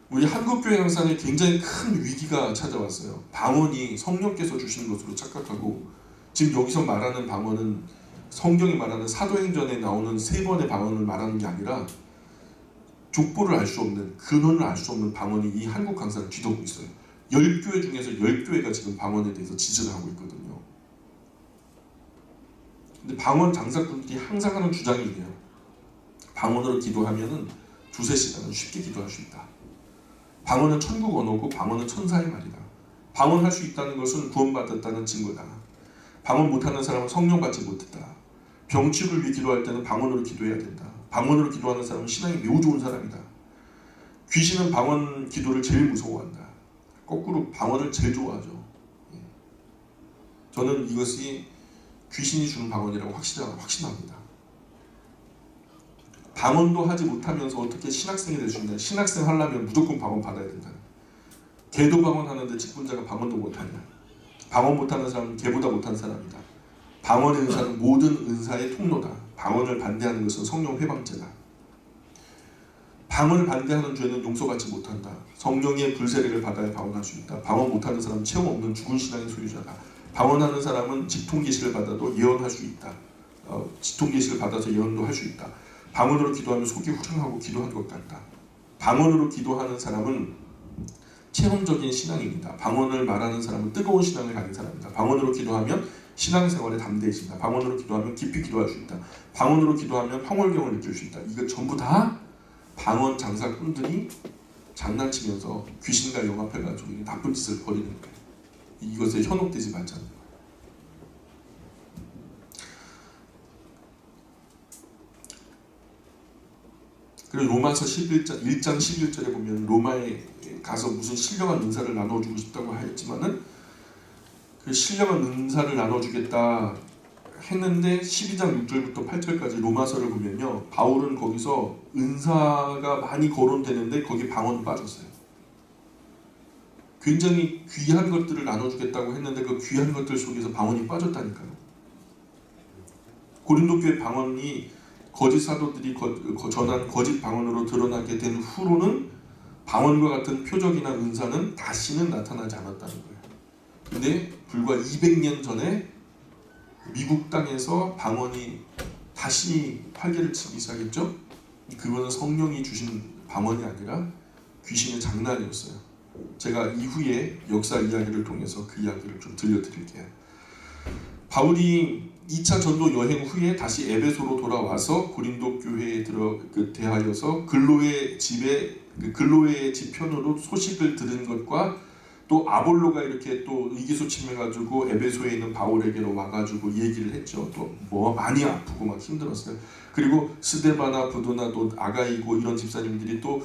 A: 우리 한국교회 형상에 굉장히 큰 위기가 찾아왔어요. 방언이 성령께서 주시는 것으로 착각하고, 지금 여기서 말하는 방언은 성경이 말하는 사도행전에 나오는 3번의 방언을 말하는 게 아니라 족보를 알 수 없는, 근원을 알 수 없는 방언이 이 한국 강사를 뒤덮고 있어요. 10교회 중에서 10교회가 지금 방언에 대해서 지적을 하고 있거든요. 근데 방언 장사꾼들이 항상 하는 주장이 이래요. 방언으로 기도하면은 2-3시간은 쉽게 기도할 수 있다. 방언은 천국 언어고 방언은 천사의 말이다. 방언할 수 있다는 것은 구원받았다는 증거다. 방언 못하는 사람은 성령 받지 못했다. 병치유를 위해 기도할 때는 방언으로 기도해야 된다. 방언으로 기도하는 사람은 신앙이 매우 좋은 사람이다. 귀신은 방언 기도를 제일 무서워한다. 거꾸로 방언을 제일 좋아하죠. 저는 이것이 귀신이 주는 방언이라고 확신합니다. 방언도 하지 못하면서 어떻게 신학생이 될 수 있냐. 신학생 하려면 무조건 방언 받아야 된다. 개도 방언하는데 직분자가 방언도 못하냐. 방언 못하는 사람은 개보다 못한 사람이다. 방언의 은사는 모든 은사의 통로다. 방언을 반대하는 것은 성령 회방죄다. 방언을 반대하는 죄는 용서받지 못한다. 성령의 불세례를 받아야 방언할 수 있다. 방언 못하는 사람은 체험 없는 죽은 신앙의 소유자다. 방언하는 사람은 직통계시를 받아도 예언할 수 있다. 직통계시를 받아서 예언도 할 수 있다. 방언으로 기도하면 속이 후련하고 기도한 것 같다. 방언으로 기도하는 사람은 체험적인 신앙입니다. 방언을 말하는 사람은 뜨거운 신앙을 가진 사람이다. 방언으로 기도하면 신앙생활에 담대해진다. 방언으로 기도하면 깊이 기도할 수 있다. 방언으로 기도하면 황홀경을 느낄 수 있다. 이거 전부 다 방언 장사꾼들이 장난치면서 귀신과 영합해가지고 나쁜 짓을 벌이는 거예요. 이것에 현혹되지 말자는 거예요. 그리고 로마서 1장 11절에 보면 로마에 가서 무슨 신령한 은사를 나눠주고 싶다고 했지만은 그 신령한 은사를 나눠주겠다 했는데 12장 6절부터 8절까지 로마서를 보면요, 바울은 거기서 은사가 많이 거론되는데 거기 방언 빠졌어요. 굉장히 귀한 것들을 나눠주겠다고 했는데 그 귀한 것들 속에서 방언이 빠졌다니까요. 고린도 교회 방언이 거짓 사도들이 전한 거짓 방언으로 드러나게 된 후로는 방언과 같은 표적이나 은사는 다시는 나타나지 않았다는 거예요. 근데 불과 200년 전에 미국 땅에서 방언이 다시 활개를 치기 시작했죠. 그거는 성령이 주신 방언이 아니라 귀신의 장난이었어요. 제가 이후에 역사 이야기를 통해서 그 이야기를 좀 들려드릴게요. 바울이 2차 전도 여행 후에 다시 에베소로 돌아와서 고린도 교회에 대하여서 근로의 집 편으로 소식을 들은 것과 또 아볼로가 이렇게 또 의기소침해가지고 에베소에 있는 바울에게로 와가지고 얘기를 했죠. 또 뭐 많이 아프고 막 힘들었어요. 그리고 스데바나 부도나 또 아가이고 이런 집사님들이 또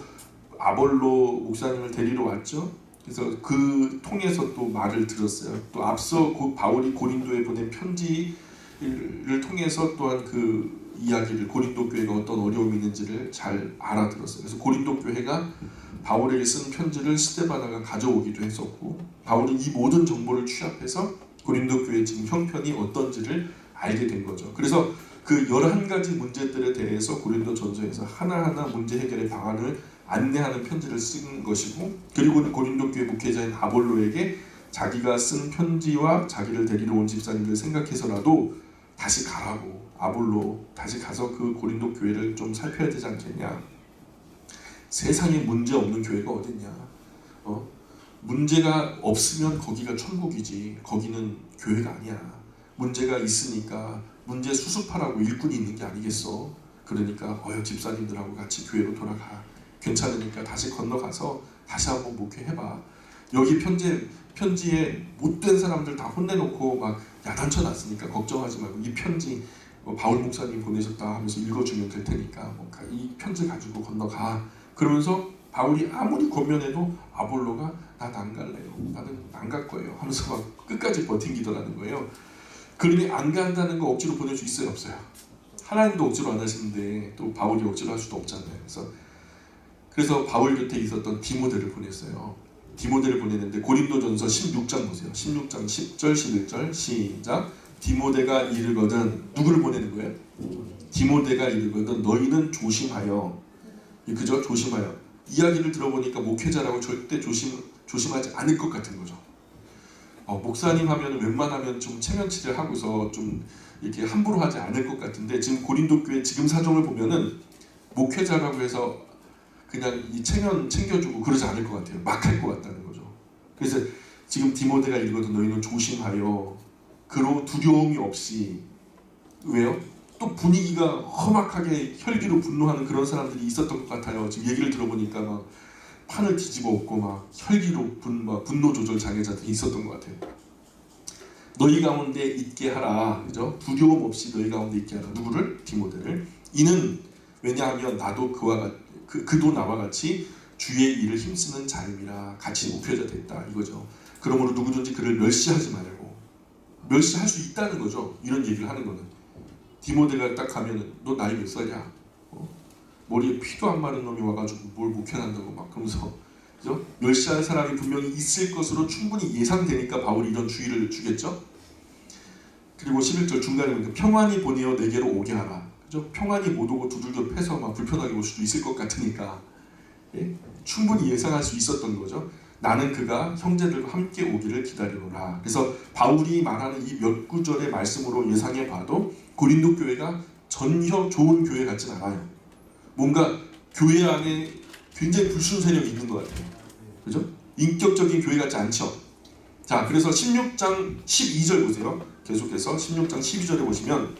A: 아볼로 목사님을 데리러 왔죠. 그래서 그 통해서 또 말을 들었어요. 또 앞서 바울이 고린도에 보낸 편지를 통해서 또한 그 이야기를, 고린도 교회가 어떤 어려움이 있는지를 잘 알아들었어요. 그래서 고린도 교회가 바울에게 쓴 편지를 스데바나가 가져오기도 했었고, 바울은 이 모든 정보를 취합해서 고린도 교회의 지금 형편이 어떤지를 알게 된 거죠. 그래서 그 11가지 문제들에 대해서 고린도 전서에서 하나하나 문제 해결의 방안을 안내하는 편지를 쓴 것이고, 그리고 고린도 교회 목회자인 아볼로에게 자기가 쓴 편지와 자기를 데리러 온 집사님들 생각해서라도 다시 가라고, 아볼로 다시 가서 그 고린도 교회를 좀 살펴야 되지 않겠냐. 세상에 문제 없는 교회가 어딨냐. 문제가 없으면 거기가 천국이지 거기는 교회가 아니야. 문제가 있으니까 문제 수습하라고 일꾼이 있는 게 아니겠어. 그러니까 집사님들하고 같이 교회로 돌아가. 괜찮으니까 다시 건너가서 다시 한번 목회해봐. 여기 편지에 못된 사람들 다 혼내놓고 막 야단쳐 놨으니까 걱정하지 말고 이 편지 바울 목사님 보내셨다 하면서 읽어주면 될 테니까 이 편지 가지고 건너가. 그러면서 바울이 아무리 권면해도 아볼로가 난 안 갈래요. 나는 안 갈 거예요. 하면서 막 끝까지 버팅기더라는 거예요. 그러니 안 간다는 거 억지로 보낼 수 있어요? 없어요? 하나님도 억지로 안 하시는데 또 바울이 억지로 할 수도 없잖아요. 그래서 바울 곁에 있었던 디모데를 보냈어요. 디모데를 보냈는데 고린도전서 16장 보세요. 16장 10절 11절 시작. 디모데가 이르거든. 누구를 보내는 거예요? 디모데가 이르거든 너희는 조심하여. 그죠? 조심하여. 이야기를 들어보니까 목회자라고 절대 조심하지 않을 것 같은 거죠. 목사님 하면 웬만하면 좀 체면치를 하고서 좀 이렇게 함부로 하지 않을 것 같은데 지금 고린도 교회 지금 사정을 보면은 목회자라고 해서 그냥 이 체면 챙겨주고 그러지 않을 것 같아요. 막 할 것 같다는 거죠. 그래서 지금 디모데가 이르거든 너희는 조심하여. 그로 두려움이 없이. 왜요? 또 분위기가 험악하게 혈기로 분노하는 그런 사람들이 있었던 것 같아요. 지금 얘기를 들어보니까 막 판을 뒤집어 엎고 막 혈기로 분노 조절 장애자들이 있었던 것 같아요. 너희 가운데 있게 하라. 그죠? 두려움 없이 너희 가운데 있게 하라. 누구를? 디모데를. 이는 왜냐하면 나도 그도 나와 같이 주의 일을 힘쓰는 자임이라. 같이 목표자 됐다 이거죠. 그러므로 누구든지 그를 멸시하지 말고. 멸시할 수 있다는 거죠. 이런 얘기를 하는 거는. 디모데가 딱 가면은 너 나이 몇 살이야? 머리에 피도 안 마른 놈이 와가지고 뭘 목회한다고 막 그러면서, 그죠? 멸시할 사람이 분명히 있을 것으로 충분히 예상되니까 바울이 이런 주의를 주겠죠. 그리고 11절 중간에 보니까 평안히 보내어 내게로 오게 하라. 그죠? 평안히 못 오고 두들겨 패서 막 불편하게 올 수도 있을 것 같으니까 충분히 예상할 수 있었던 거죠. 나는 그가 형제들과 함께 오기를 기다리노라. 그래서 바울이 말하는 이 몇 구절의 말씀으로 예상해 봐도 고린도 교회가 전혀 좋은 교회 같진 않아요. 뭔가 교회 안에 굉장히 불순 세력이 있는 것 같아요. 그죠? 인격적인 교회 같지 않죠? 자, 그래서 16장 12절 보세요. 계속해서 16장 12절에 보시면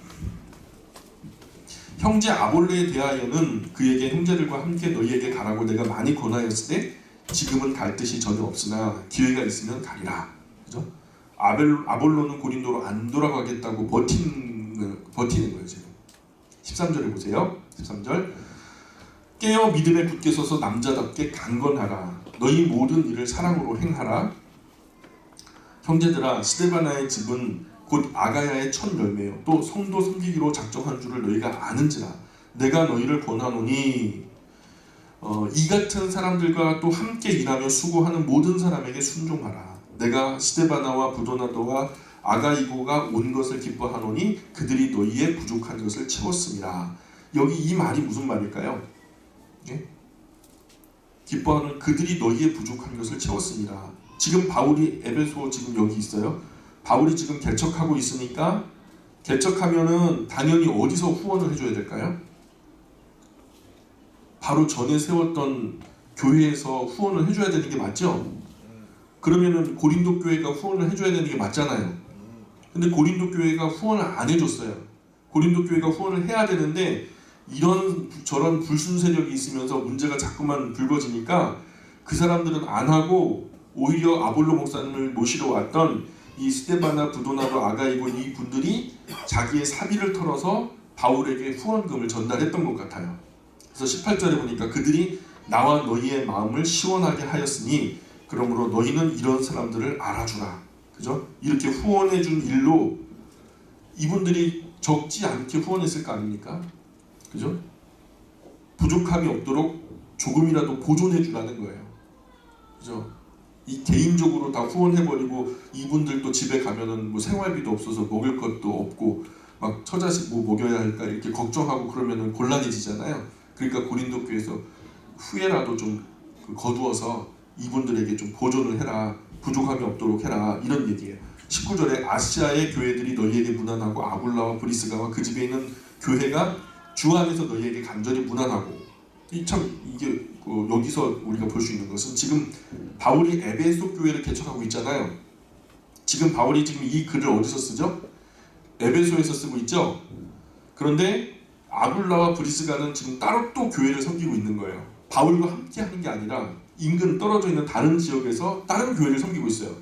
A: 형제 아볼로에 대하여는 그에게 형제들과 함께 너희에게 가라고 내가 많이 권하였을 때 지금은 갈 뜻이 전혀 없으나 기회가 있으면 가리라. 그죠? 아볼로는 고린도로 안 돌아가겠다고 버티는 거예요. 지금 13절에 보세요. 13절 깨어 믿음에 굳게 서서 남자답게 강건하라. 너희 모든 일을 사랑으로 행하라. 형제들아 스데바나의 집은 곧 아가야의 첫 열매요. 또 성도 섬기기로 작정한 줄을 너희가 아는지라. 내가 너희를 권하노니 이 같은 사람들과 또 함께 일하며 수고하는 모든 사람에게 순종하라. 내가 스데바나와 부도나도와 아가이고가 온 것을 기뻐하노니 그들이 너희의 부족한 것을 채웠습니다. 여기 이 말이 무슨 말일까요? 예? 기뻐하는 그들이 너희의 부족한 것을 채웠습니다. 지금 바울이 에베소 지금 여기 있어요. 바울이 지금 개척하고 있으니까 개척하면은 당연히 어디서 후원을 해줘야 될까요? 바로 전에 세웠던 교회에서 후원을 해줘야 되는 게 맞죠? 그러면은 고린도 교회가 후원을 해줘야 되는 게 맞잖아요. 근데 고린도 교회가 후원을 안 해줬어요. 고린도 교회가 후원을 해야 되는데 이런 저런 불순 세력이 있으면서 문제가 자꾸만 불거지니까 그 사람들은 안 하고 오히려 아볼로 목사님을 모시러 왔던 이 스데바나, 부도나도, 아가이고 이 분들이 자기의 사비를 털어서 바울에게 후원금을 전달했던 것 같아요. 그래서 18절에 보니까 그들이 나와 너희의 마음을 시원하게 하였으니 그러므로 너희는 이런 사람들을 알아주라. 그죠? 이렇게 후원해준 일로 이분들이 적지 않게 후원했을 거 아닙니까? 그죠? 부족함이 없도록 조금이라도 보존해주라는 거예요. 그죠? 이 개인적으로 다 후원해버리고 이분들도 집에 가면은 뭐 생활비도 없어서 먹을 것도 없고 막 처자식 뭐 먹여야 할까 이렇게 걱정하고 그러면은 곤란해지잖아요. 그러니까 고린도 교회에서 후회라도 좀 거두어서 이분들에게 좀 보존을 해라. 부족함이 없도록 해라. 이런 얘기예요. 19절에 아시아의 교회들이 너희에게 무난하고 아굴라와 브리스가와 그 집에 있는 교회가 주 안에서 너희에게 간절히 무난하고 참 이게 여기서 우리가 볼 수 있는 것은 지금 바울이 에베소 교회를 개척하고 있잖아요. 지금 바울이 지금 이 글을 어디서 쓰죠? 에베소에서 쓰고 있죠. 그런데 아굴라와 브리스가는 지금 따로 또 교회를 섬기고 있는 거예요. 바울과 함께 하는 게 아니라 인근 떨어져 있는 다른 지역에서 다른 교회를 섬기고 있어요.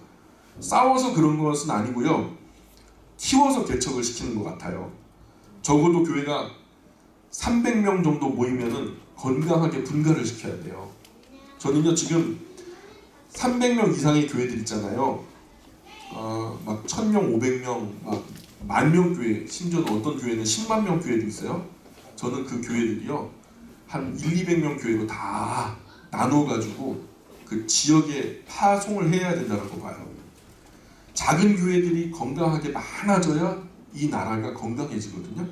A: 싸워서 그런 것은 아니고요. 키워서 개척을 시키는 것 같아요. 적어도 교회가 300명 정도 모이면은 건강하게 분가를 시켜야 돼요. 저는요 지금 300명 이상의 교회들 있잖아요. 막 1000명, 500명, 막 10,000명 교회, 심지어 어떤 교회는 10만 명 교회도 있어요. 저는 그 교회들이요 한 200명 교회로 다 나눠가지고 그 지역에 파송을 해야 된다고 봐요. 작은 교회들이 건강하게 많아져야 이 나라가 건강해지거든요.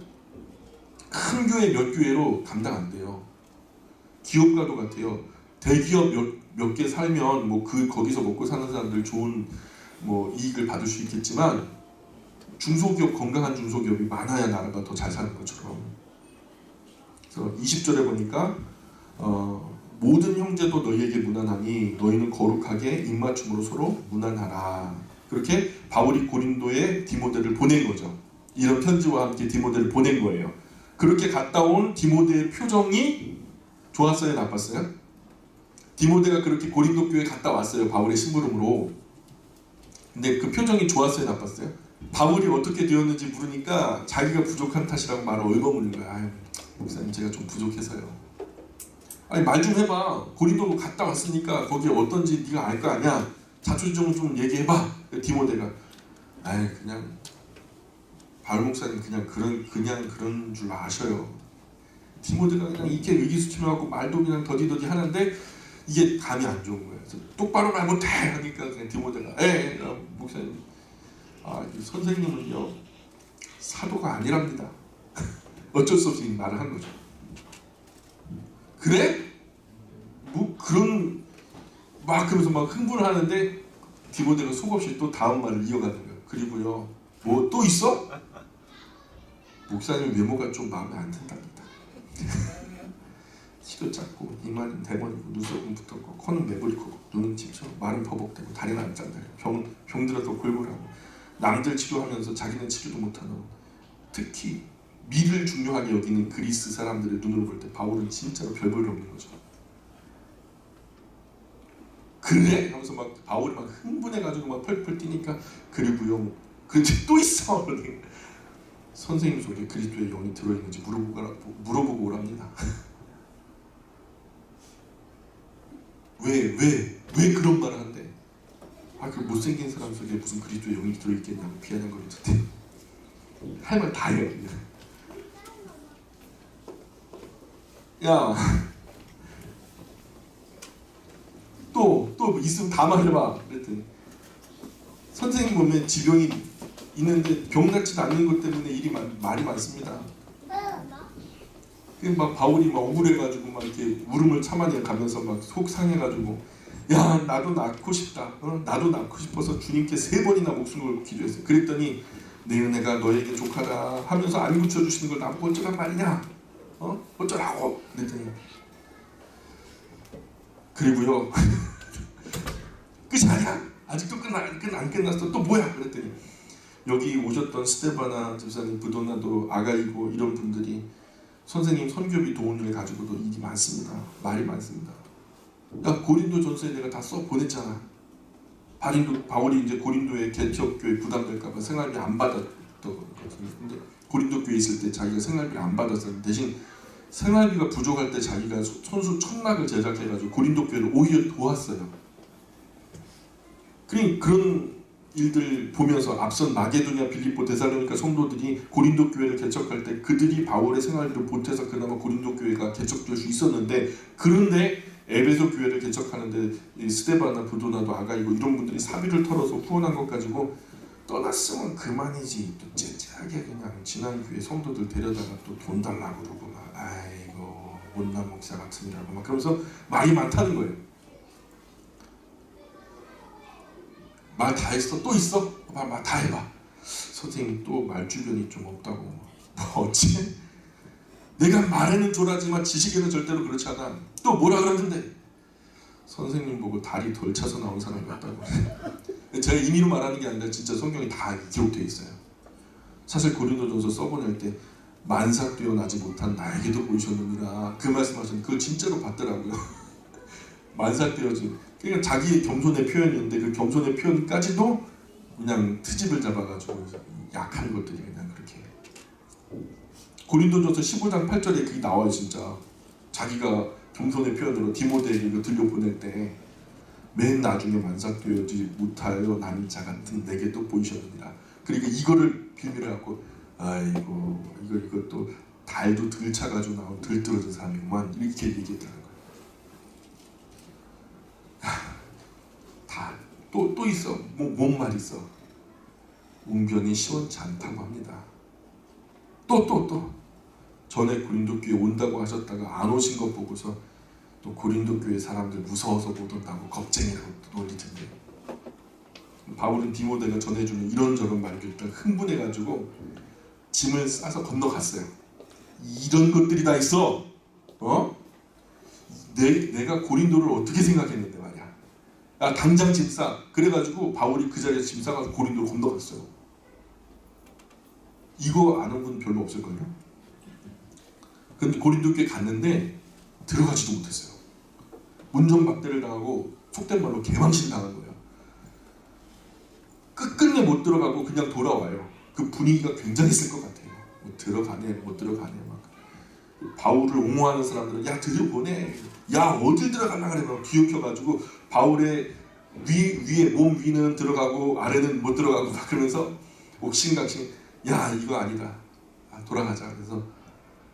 A: 큰 교회 몇 교회로 감당 안 돼요. 기업가도 같아요. 대기업 몇 개 살면 뭐 거기서 먹고 사는 사람들 좋은 뭐 이익을 받을 수 있겠지만 중소기업, 건강한 중소기업이 많아야 나라가 더 잘 사는 것처럼. 그래서 20절에 보니까 모든 형제도 너희에게 무난하니 너희는 거룩하게 입맞춤으로 서로 무난하라. 그렇게 바울이 고린도에 디모데를 보낸 거죠. 이런 편지와 함께 디모데를 보낸 거예요. 그렇게 갔다 온 디모데의 표정이 좋았어요, 나빴어요? 디모데가 그렇게 고린도 교회에 갔다 왔어요, 바울의 심부름으로. 근데 그 표정이 좋았어요, 나빴어요? 바울이 어떻게 되었는지 물으니까 자기가 부족한 탓이라고 말을 얽어무는 거야. 아유, 목사님 제가 좀 부족해서요. 아니 말 좀 해봐. 고린도 갔다 왔으니까 거기 어떤지 네가 알 거 아니야. 자초지종 좀 얘기해봐. 디모데가 아이 그냥 바울 목사님 그냥 그런 줄 아셔요. 디모데가 그냥 이렇게 의기소침해갖고 말도 그냥 더디더디 하는데 이게 감이 안 좋은 거예요. 그래서 똑바로 말 못해 하니까 그냥 디모데가 목사님 이 선생님은요 사도가 아니랍니다. 어쩔 수 없이 말을 한 거죠. 그래? 뭐 그런 막 그러면서 막 흥분을 하는데 디모데가 속없이 또 다음 말을 이어가는 거예요. 그리고요 뭐 또 있어? 목사님 외모가 좀 마음에 안 든답니다. 키도 작고 이마는 대머리고 눈썹은 붙었고 코는 매부리 크고 눈은 침처럼 말은 퍼벅대고 다리는 안 짠다요. 병들어서 골골하고 남들 치료하면서 자기는 치료도 못하는 특히 미를 중요하게 여기는 그리스 사람들의 눈으로 볼 때 바울은 진짜로 별 볼일 없는 거죠. 그래? 하면서 막 바울이 막 흥분해가지고 막 펄펄 뛰니까 그리고요 근데 또 있어. 선생님 속에 그리스도의 영이 들어있는지 물어보고 오랍니다. 왜 그런 말을 한대? 그 못생긴 사람 속에 무슨 그리스도의 영이 들어있겠냐고 비아냥거리던데 할 말 다 해요. 야 또 있으면 다 말해봐. 그랬더니 선생님 보면 지병이 있는데 병 낫지 않는 것 때문에 말이 많습니다. 막 바울이 막 억울해가지고 막 이렇게 울음을 참아내 가면서 막 속 상해가지고 야 나도 낳고 싶다. 나도 낳고 싶어서 주님께 3번이나 목숨을 걸고 기도했어요. 그랬더니 내 은혜가 너에게 족하다 하면서 안 고쳐주시는 걸 나보고 어쩌란 말이냐? 어쩌라고? 그랬더니 그리고요 끝이 아니야. 아직도 안 끝났어. 또 뭐야? 그랬더니 여기 오셨던 스테바나 집사님, 부도나도 아가이고 이런 분들이 선생님 선교비 도움을 가지고도 일이 많습니다. 말이 많습니다. 야 고린도 전서에 내가 다 써 보냈잖아. 바울이 이제 고린도의 개척교회 부담될까봐 생활비 안 받았던 거거든요. 근데 고린도 교회에 있을 때 자기가 생활비를 안 받았어요. 대신 생활비가 부족할 때 자기가 손수 천막을 제작해가지고 고린도 교회를 오히려 도왔어요. 그런 일들 보면서 앞선 마게도냐, 빌립보, 데살로니가 성도들이 고린도 교회를 개척할 때 그들이 바울의 생활비를 보태서 그나마 고린도 교회가 개척될 수 있었는데 그런데 에베소 교회를 개척하는데 스데바나, 부도나도 아가이고 이런 분들이 사비를 털어서 후원한 것 가지고 떠났으면 그만이지 또 째째하게 그냥 지난 교회 성도들 데려다가 또 돈 달라고 그러고 막 아이고 못난 목사 같으니라고 막 그러면서 말이 많다는 거예요. 말 다 했어? 또 있어? 말 다 해봐. 선생님 또 말 주변이 좀 없다고. 뭐 어째? 내가 말에는 조라지만 지식에는 절대로 그렇지 않아. 또 뭐라 그러는데 선생님 보고 다리 덜 차서 나온 사람 같다고. 제가 임의로 말하는 게 아니라 진짜 성경에 다 기록되어 있어요. 사실 고린도전서 써보낼 때 만삭되어 나지 못한 나에게도 보이셨느니라 그 말씀하셨는데 그걸 진짜로 봤더라고요. 만삭되어지. 그러니까 자기의 겸손의 표현이었는데 그 겸손의 표현까지도 그냥 트집을 잡아가지고 약한 것들이 그냥 그렇게. 고린도전서 15장 8절에 그게 나와요. 진짜 자기가 겸손의 표현으로 디모데에게 이거 들려보낼 때 맨 나중에 만삭되어지 못하여 나는 자 같은 내게도 보이셨느니라. 그러니까 이거를 빌미를 갖고 아이고 이것도 달도 덜 차가지고 나온 덜 떨어진 사람이구만 이렇게 얘기했다는 거예요. 또 있어. 뭔 말 있어. 웅변이 시원치 않다고 합니다. 또 전에 고린도 교회 온다고 하셨다가 안 오신 것 보고서 또 고린도 교회 사람들 무서워서 못 온다고 겁쟁이라고 또 놀리던데. 바울은 디모데가 전해주는 이런저런 말들 때 흥분해가지고 짐을 싸서 건너갔어요. 이런 것들이 다 있어. 내가 고린도를 어떻게 생각했는데 말이야. 당장 짐 싸. 그래가지고 바울이 그 자리에서 짐 싸가지고 고린도로 건너갔어요. 이거 아는 분 별로 없을걸요. 근데 고린도 교회 갔는데 들어가지도 못했어요. 문전박대를 당하고 속된 말로 개망신 당한 거예요. 끝끝내 못 들어가고 그냥 돌아와요. 그 분위기가 굉장했을 것 같아요. 뭐 들어가네 못 들어가네 막. 바울을 옹호하는 사람들은 야 들여보내. 야 어딜 들어가려고 그래. 막 뒤엉켜가지고 바울의 위에 몸 위는 들어가고 아래는 못 들어가고 막 그러면서 옥신각신 야 이거 아니다. 돌아가자. 그래서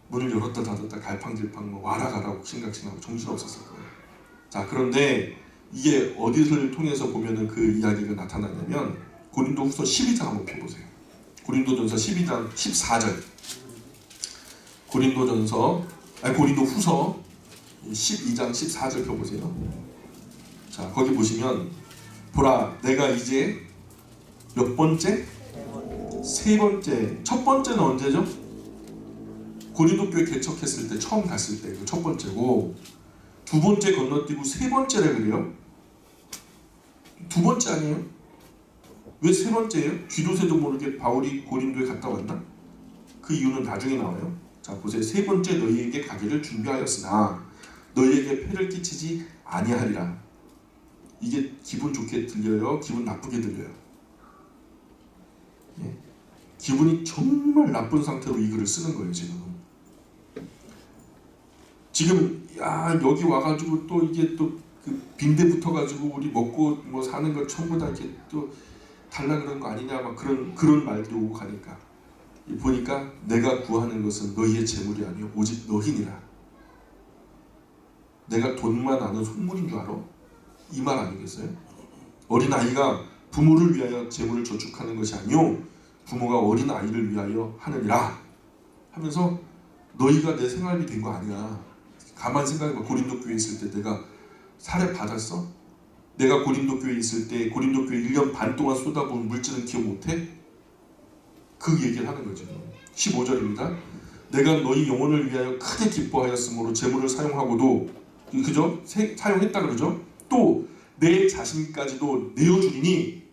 A: 문을 열었다 닫았다 갈팡질팡 뭐 와라 가라 옥신각신하고 정신없었을 거예요. 자 그런데 이게 어디를 통해서 보면은 그 이야기가 나타나냐면 고린도후서 12장 한번 펴보세요. 고린도전서 12장 14절. 고린도후서 12장 14절 펴보세요. 자 거기 보시면 보라 내가 이제 몇 번째? 세 번째. 첫 번째는 언제죠? 고린도 교회 개척했을 때 처음 갔을 때 그 첫 번째고 두 번째 건너뛰고 세 번째래 그래요? 두 번째 아니에요? 왜 세 번째예요? 쥐도새도 모르게 바울이 고린도에 갔다 왔나? 그 이유는 나중에 나와요. 자 보세요. 세 번째 너희에게 가기를 준비하였으나 너희에게 폐를 끼치지 아니하리라. 이게 기분 좋게 들려요? 기분 나쁘게 들려요? 예. 기분이 정말 나쁜 상태로 이 글을 쓰는 거예요. 지금 야 여기 와가지고 또 이게 또 그 빈대 붙어가지고 우리 먹고 뭐 사는 걸 전부 다 이렇게 또 달라 그런 거 아니냐 막 그런 말들이 오고 가니까 보니까 내가 구하는 것은 너희의 재물이 아니요 오직 너희니라. 내가 돈만 아는 속물인 줄 알아? 이 말 아니겠어요? 어린아이가 부모를 위하여 재물을 저축하는 것이 아니요 부모가 어린아이를 위하여 하느니라 하면서 너희가 내 생활비 된 거 아니야. 가만 생각해봐. 고린도 교회에 있을 때 내가 사례 받았어? 내가 고린도 교회에 있을 때 고린도 교회 1년 반 동안 쏟아부은 물질은 기억 못해? 그 얘기를 하는 거죠. 15절입니다. 내가 너희 영혼을 위하여 크게 기뻐하였으므로 재물을 사용하고도 그죠? 사용했다 그러죠? 또 내 자신까지도 내어주리니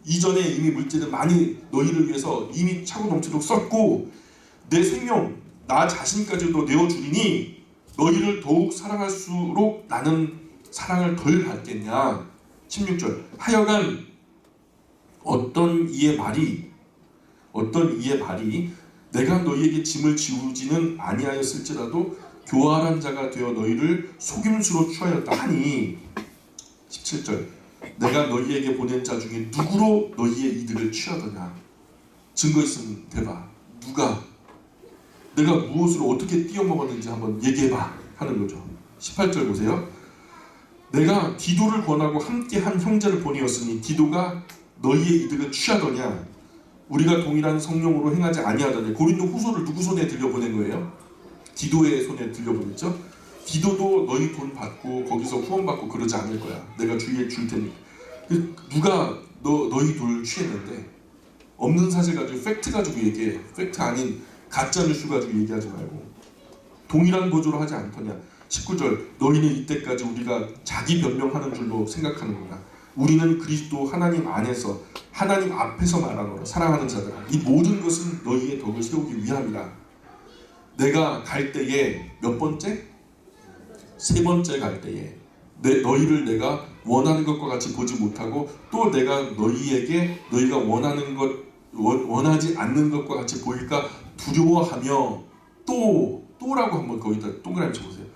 A: 이전에 이미 물질을 많이 너희를 위해서 이미 차고 넘치도록 썼고 내 생명 나 자신까지도 내어주리니 너희를 더욱 사랑할수록 나는 사랑을 덜 받겠냐. 16절 하여간 어떤 이의 말이 내가 너희에게 짐을 지우지는 아니하였을지라도 교활한 자가 되어 너희를 속임수로 취하였다 하니 17절 내가 너희에게 보낸 자 중에 누구로 너희의 이득을 취하더냐. 증거 있으면 대봐. 누가 내가 무엇으로 어떻게 띄어먹었는지 한번 얘기해봐 하는 거죠. 18절 보세요. 내가 디도를 권하고 함께한 형제를 보내었으니 디도가 너희의 이득을 취하더냐. 우리가 동일한 성령으로 행하지 아니하더냐. 고린도 후서를 누구 손에 들려보낸 거예요? 디도의 손에 들려보냈죠. 디도도 너희 돈 받고 거기서 후원 받고 그러지 않을 거야. 내가 주위에 줄 테니까. 누가 너희 돈을 취했는데 없는 사실 가지고 팩트 가지고 얘기해. 팩트 아닌 가짜 뉴스 가지고 얘기하지 말고 동일한 구조로 하지 않더냐. 19절 너희는 이때까지 우리가 자기 변명하는 줄로 생각하는구나. 우리는 그리스도 하나님 안에서 하나님 앞에서 말하노라. 사랑하는 자들아, 이 모든 것은 너희의 덕을 세우기 위함이라. 내가 갈 때에 몇 번째? 세 번째 갈 때에 너희를 내가 원하는 것과 같이 보지 못하고 또 내가 너희에게 너희가 원하는 것 원하지 않는 것과 같이 보일까 두려워하며 또라고 한번 거기다 동그라미 쳐보세요.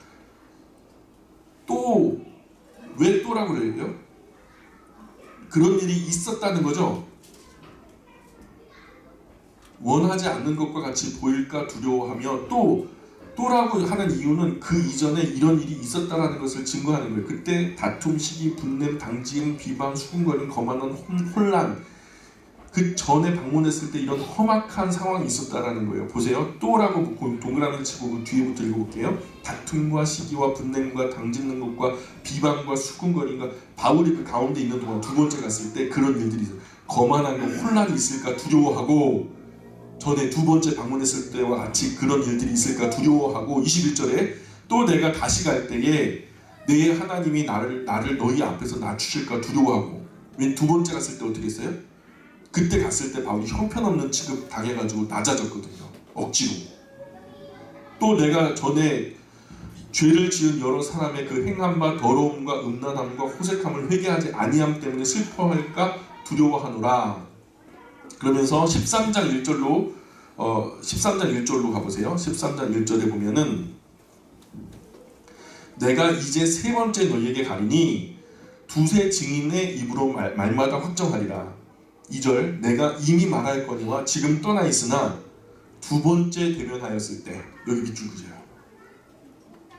A: 또 왜 또라고 그래요? 그런 일이 있었다는 거죠. 원하지 않는 것과 같이 보일까 두려워하며 또라고 하는 이유는 그 이전에 이런 일이 있었다라는 것을 증거하는 거예요. 그때 다툼, 시기, 분냄, 당짐, 비방, 수군거림, 거만한 혼란, 그 전에 방문했을 때 이런 험악한 상황이 있었다라는 거예요. 보세요. 또라고 동그라미 치고 그 뒤에부터 읽어볼게요. 다툼과 시기와 분냄과 당짓는 것과 비방과 수군거림과 바울이 그 가운데 있는 동안 두 번째 갔을 때 그런 일들이 있어요. 거만한 거, 혼란이 있을까 두려워하고, 전에 두 번째 방문했을 때와 같이 그런 일들이 있을까 두려워하고, 21절에 또 내가 다시 갈 때에 내 하나님이 나를 너희 앞에서 낮추실까 두려워하고. 왜 두 번째 갔을 때 어떻게 했어요? 그때 갔을 때 바울이 형편없는 취급 당해가지고 낮아졌거든요. 억지로. 또 내가 전에 죄를 지은 여러 사람의 그 행함과 더러움과 음란함과 호색함을 회개하지 아니함 때문에 슬퍼할까 두려워하노라. 그러면서 13장 1절로 가보세요. 13장 1절에 보면은 내가 이제 세 번째 너희에게 가리니 두세 증인의 입으로 말마다 확정하리라. 2절 내가 이미 말할 거니와 지금 떠나 있으나 두 번째 대면하였을 때, 여기 밑줄 그려요.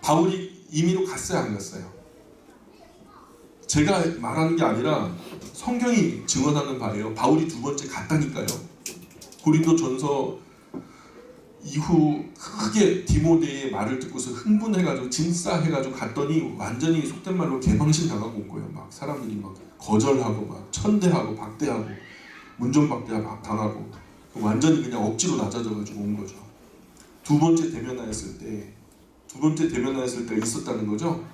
A: 바울이 임의로 갔어요, 안 갔어요? 제가 말하는 게 아니라 성경이 증언하는 바예요. 바울이 두 번째 갔다니까요. 고린도전서 이후 크게 디모데의 말을 듣고서 흥분해가지고 진싸해가지고 갔더니 완전히 속된 말로 개방신 당하고 온 거예요. 막 사람들이 막 거절하고 막 천대하고 박대하고 문전박대하고 당하고 완전히 그냥 억지로 낮아져가지고 온 거죠. 두 번째 대면하였을 때가 있었다는 거죠.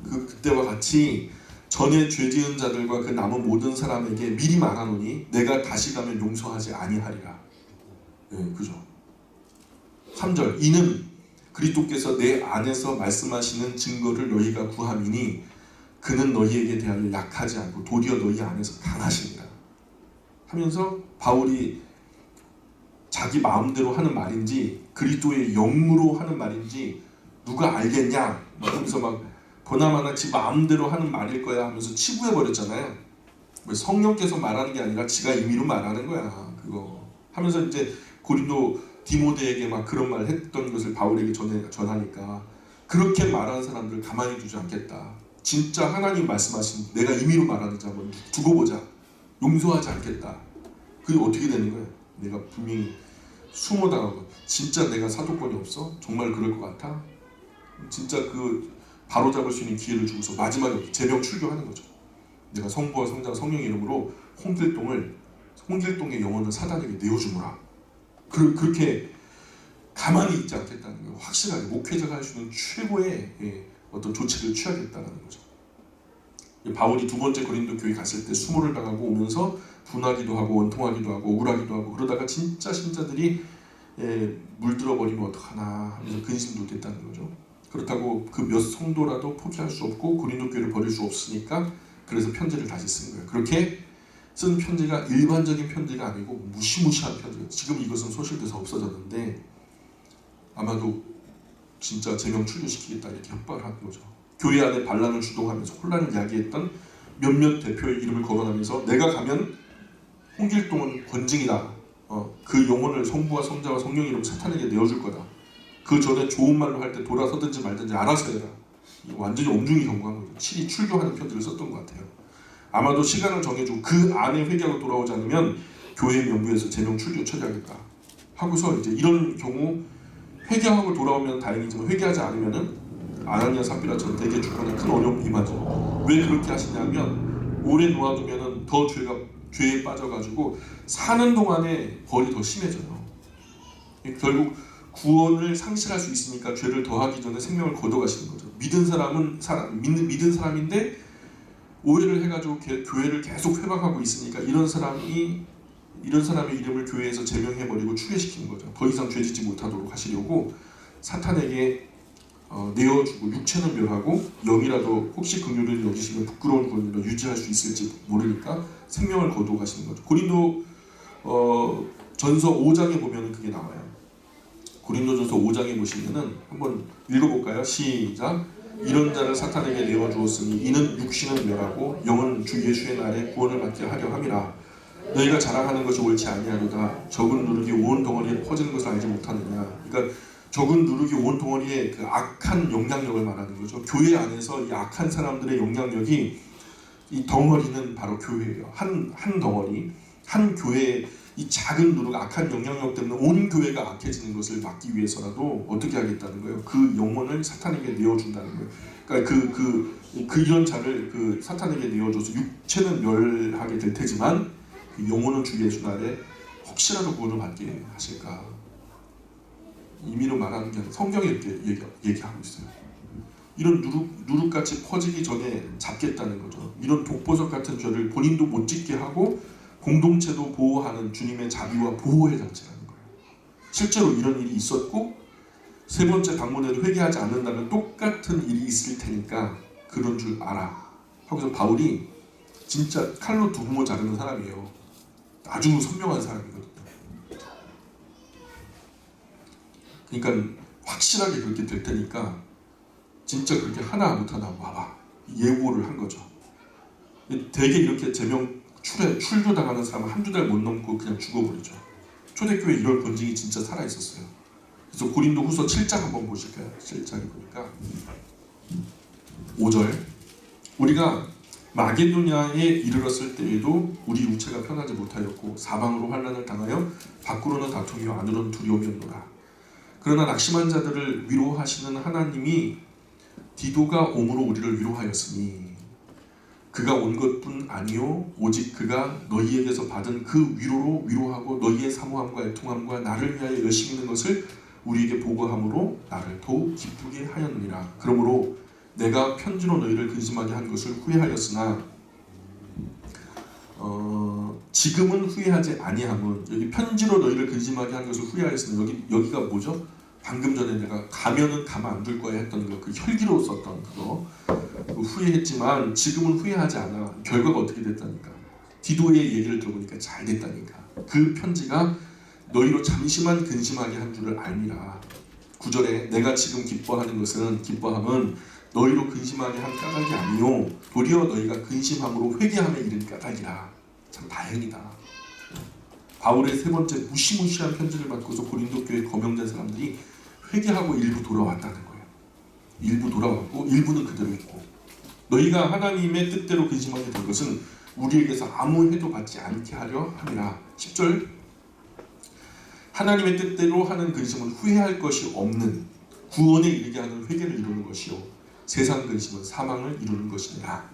A: 그때와 같이 전에 죄지은 자들과 그 남은 모든 사람에게 미리 말하노니 내가 다시 가면 용서하지 아니하리라. 그죠. 3절 이는 그리스도께서 내 안에서 말씀하시는 증거를 너희가 구함이니 그는 너희에게 대하여 약하지 않고 도리어 너희 안에서 강하시니라 하면서 바울이 자기 마음대로 하는 말인지 그리스도의 영으로 하는 말인지 누가 알겠냐 하면서 막 보나마나 지 마음대로 하는 말일 거야 하면서 치부해버렸잖아요. 성령께서 말하는 게 아니라 지가 임의로 말하는 거야 그거 하면서 이제 고린도 디모데에게 막 그런 말을 했던 것을 바울에게 전하니까 그렇게 말하는 사람들 가만히 두지 않겠다. 진짜 하나님 말씀하신 내가 임의로 말하는 자 한번 두고 보자. 용서하지 않겠다. 그게 어떻게 되는 거야? 내가 분명히 수모당하고 진짜 내가 사도권이 없어? 정말 그럴 것 같아? 진짜 그 바로잡을 수 있는 기회를 주고서 마지막에 제명 출교하는 거죠. 내가 성부와 성자와 성령의 이름으로 홍길동의 영혼을 사단에게 내어주노라. 그렇게 가만히 있지 않겠다는 거예요. 확실하게 목회자가 할 수 있는 최고의 어떤 조치를 취하겠다는 거죠. 바울이 두 번째 고린도 교회 갔을 때 수모를 당하고 오면서 분하기도 하고 원통하기도 하고 억울하기도 하고 그러다가 진짜 신자들이 물들어 버리면 어떡하나 하면서 근심도 됐다는 거죠. 그렇다고 그 몇 성도라도 포기할 수 없고 고린도 교회를 버릴 수 없으니까 그래서 편지를 다시 쓴 거예요. 그렇게 쓴 편지가 일반적인 편지가 아니고 무시무시한 편지예요. 지금 이것은 소실돼서 없어졌는데 아마도 진짜 제명 출교시키겠다 이렇게 협박을 한 거죠. 교회 안에 반란을 주동하면서 혼란을 야기했던 몇몇 대표의 이름을 거론하면서 내가 가면 홍길동은 권징이다. 그 영혼을 성부와 성자와 성령 이름 사탄에게 내어줄 거다. 그 전에 좋은 말로 할 때 돌아서든지 말든지 알아서 해라. 완전히 엄중히 경고한 거죠. 친히 출교하는 편지를 썼던 것 같아요. 아마도 시간을 정해주고 그 안에 회개하고 돌아오지 않으면 교회 명부에서 제명 출교 처리하겠다 하고서 이제 이런 경우 회개하고 돌아오면 다행이지만 회개하지 않으면은 아나니아 삽비라처럼 대개 죽거나 큰 어려움이 임하죠. 왜 그렇게 하시냐면 오래 놓아두면은 더 죄에 빠져가지고 사는 동안에 벌이 더 심해져요. 결국 구원을 상실할 수 있으니까 죄를 더하기 전에 생명을 거둬가시는 거죠. 믿은 사람은 믿은 사람인데 오해를 해가지고 교회를 계속 회방하고 있으니까 이런 사람의 이름을 교회에서 제명해버리고 추계시키는 거죠. 더 이상 죄짓지 못하도록 하시려고 사탄에게 내어주고 육체는 멸하고 영이라도 혹시 긍휼을 여기시면 부끄러운 구원으로 유지할 수 있을지 모르니까 생명을 거두어 가시는 거죠. 고린도 전서 5장에 보면 그게 나와요. 고린도전서 5장에 보시면은 한번 읽어볼까요? 시작. 이런 자를 사탄에게 내어주었으니 이는 육신은 멸하고 영은 주 예수의 날에 구원을 받게 하려 함이라. 너희가 자랑하는 것이 옳지 아니하도다. 적은 누룩이 온 덩어리에 퍼지는 것을 알지 못하느냐. 그러니까 적은 누룩이 온 덩어리에 그 악한 영향력을 말하는 거죠. 교회 안에서 이 악한 사람들의 영향력이, 이 덩어리는 바로 교회예요. 한 덩어리, 한 교회에 이 작은 누룩, 악한 영향력 때문에 온 교회가 악해지는 것을 막기 위해서라도 어떻게 하겠다는 거예요? 그 영혼을 사탄에게 내어준다는 거예요. 그러니까 이런 자를 그 사탄에게 내어줘서 육체는 멸하게 될 테지만 그 영혼은 주 예수 날에 혹시라도 구원을 받게 하실까? 임의로 말하는 게 아니라 성경이 이렇게 얘기하고 있어요. 이런 누룩같이 퍼지기 전에 잡겠다는 거죠. 이런 독보적 같은 죄를 본인도 못 짓게 하고 공동체도 보호하는 주님의 자비와 보호의 장치라는 거예요. 실제로 이런 일이 있었고 세 번째 방문에도 회개하지 않는다면 똑같은 일이 있을 테니까 그런 줄 알아. 하고서 바울이 진짜 칼로 두부모 자르는 사람이에요. 아주 선명한 사람이거든요. 그러니까 확실하게 그렇게 될 테니까 진짜 그렇게 하나 못하나 와봐. 예고를 한 거죠. 되게 이렇게 제명 출교당하는 사람은 한두 달 못 넘고 그냥 죽어버리죠. 초대교회 이럴 본징이 진짜 살아있었어요. 그래서 고린도 후서 7장 한번 보실까요? 7장에 보니까 5절. 우리가 마게도냐에 이르렀을 때에도 우리 육체가 편하지 못하였고 사방으로 환난을 당하여 밖으로는 다투며 안으로는 두려움이었노라. 그러나 낙심한 자들을 위로하시는 하나님이 디도가 옴으로 우리를 위로하였으니 그가 온 것뿐 아니요 오직 그가 너희에게서 받은 그 위로로 위로하고 너희의 사모함과 애통함과 나를 위하여 열심히 있는 것을 우리에게 보고함으로 나를 더욱 기쁘게 하였느니라. 그러므로 내가 편지로 너희를 근심하게 한 것을 후회하였으나 지금은 후회하지 아니함은, 여기 편지로 너희를 근심하게 한 것을 후회하였으나 여기가 뭐죠? 방금 전에 내가 가면은 가만 안 둘 거야 했던 거, 그 혈기로 썼던 그거 후회했지만 지금은 후회하지 않아. 결과가 어떻게 됐다니까. 디도의 얘기를 들어보니까 잘 됐다니까. 그 편지가 너희로 잠시만 근심하게 한 줄을 알미라. 9절에 내가 지금 기뻐함은 너희로 근심하게 한 까닭이 아니요 도리어 너희가 근심함으로 회개함에 이른 까닭이라. 참 다행이다. 바울의 세 번째 무시무시한 편지를 받고서 고린도 교회 거명된 사람들이 회개하고 일부 돌아왔다는 거예요. 일부 돌아왔고 일부는 그대로 있고, 너희가 하나님의 뜻대로 근심하게 된 것은 우리에게서 아무 해도 받지 않게 하려 함이라. 10절. 하나님의 뜻대로 하는 근심은 후회할 것이 없는 구원에 이르게 하는 회개를 이루는 것이요 세상 근심은 사망을 이루는 것이니라.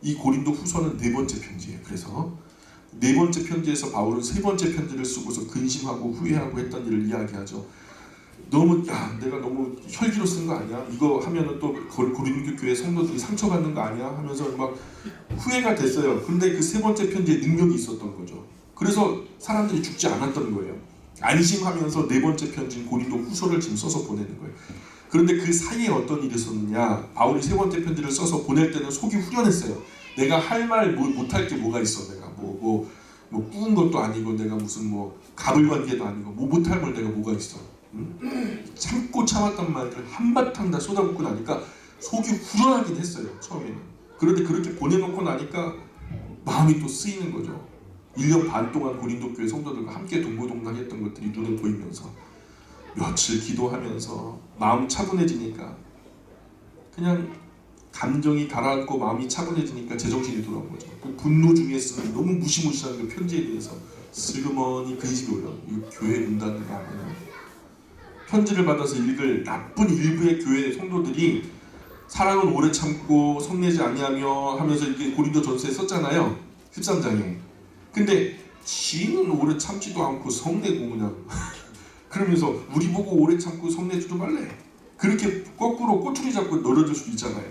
A: 이 고린도 후서는 네 번째 편지예요. 그래서 네 번째 편지에서 바울은 세 번째 편지를 쓰고서 근심하고 후회하고 했던 일을 이야기하죠. 내가 너무 혈기로 쓴 거 아니야? 이거 하면은 또 고린도 교회 성도들이 상처받는 거 아니야? 하면서 막 후회가 됐어요. 근데 그 세 번째 편지에 능력이 있었던 거죠. 그래서 사람들이 죽지 않았던 거예요. 안심하면서 네 번째 편지인 고린도 후서를 지금 써서 보내는 거예요. 그런데 그 사이에 어떤 일이 있었느냐? 바울이 세 번째 편지를 써서 보낼 때는 속이 후련했어요. 내가 할 말 못할 게 뭐가 있어? 내가 뭐 꾸은 것도 아니고 내가 무슨 가불관계도 아니고 못할 말 내가 뭐가 있어? 응? 참고 참았던 말들 한바탕 다 쏟아붓고 나니까 속이 후련하긴 했어요. 처음에는. 그런데 그렇게 보내놓고 나니까 마음이 또 쓰이는 거죠. 1년 반 동안 고린도 교회 성도들과 함께 동고동락했던 것들이 눈에 보이면서 며칠 기도하면서 마음 차분해지니까, 그냥 감정이 가라앉고 마음이 차분해지니까 제정신이 돌아온 거죠. 그 분노 중에 쓰는 너무 무시무시한 그 편지에 대해서 슬그머니 근심이 올라요. 이거 교회 문 닫는 거 아니에요? 편지를 받아서 읽을 나쁜 일부의 교회 성도들이 사랑은 오래 참고 성내지 아니하며 하면서 이렇게 고린도 전서에 썼잖아요. 13장에. 근데 지는 오래 참지도 않고 성내고 그냥 그러면서 우리 보고 오래 참고 성내지도 말래. 그렇게 거꾸로 꼬투리 잡고 놀아줄 수도 있잖아요.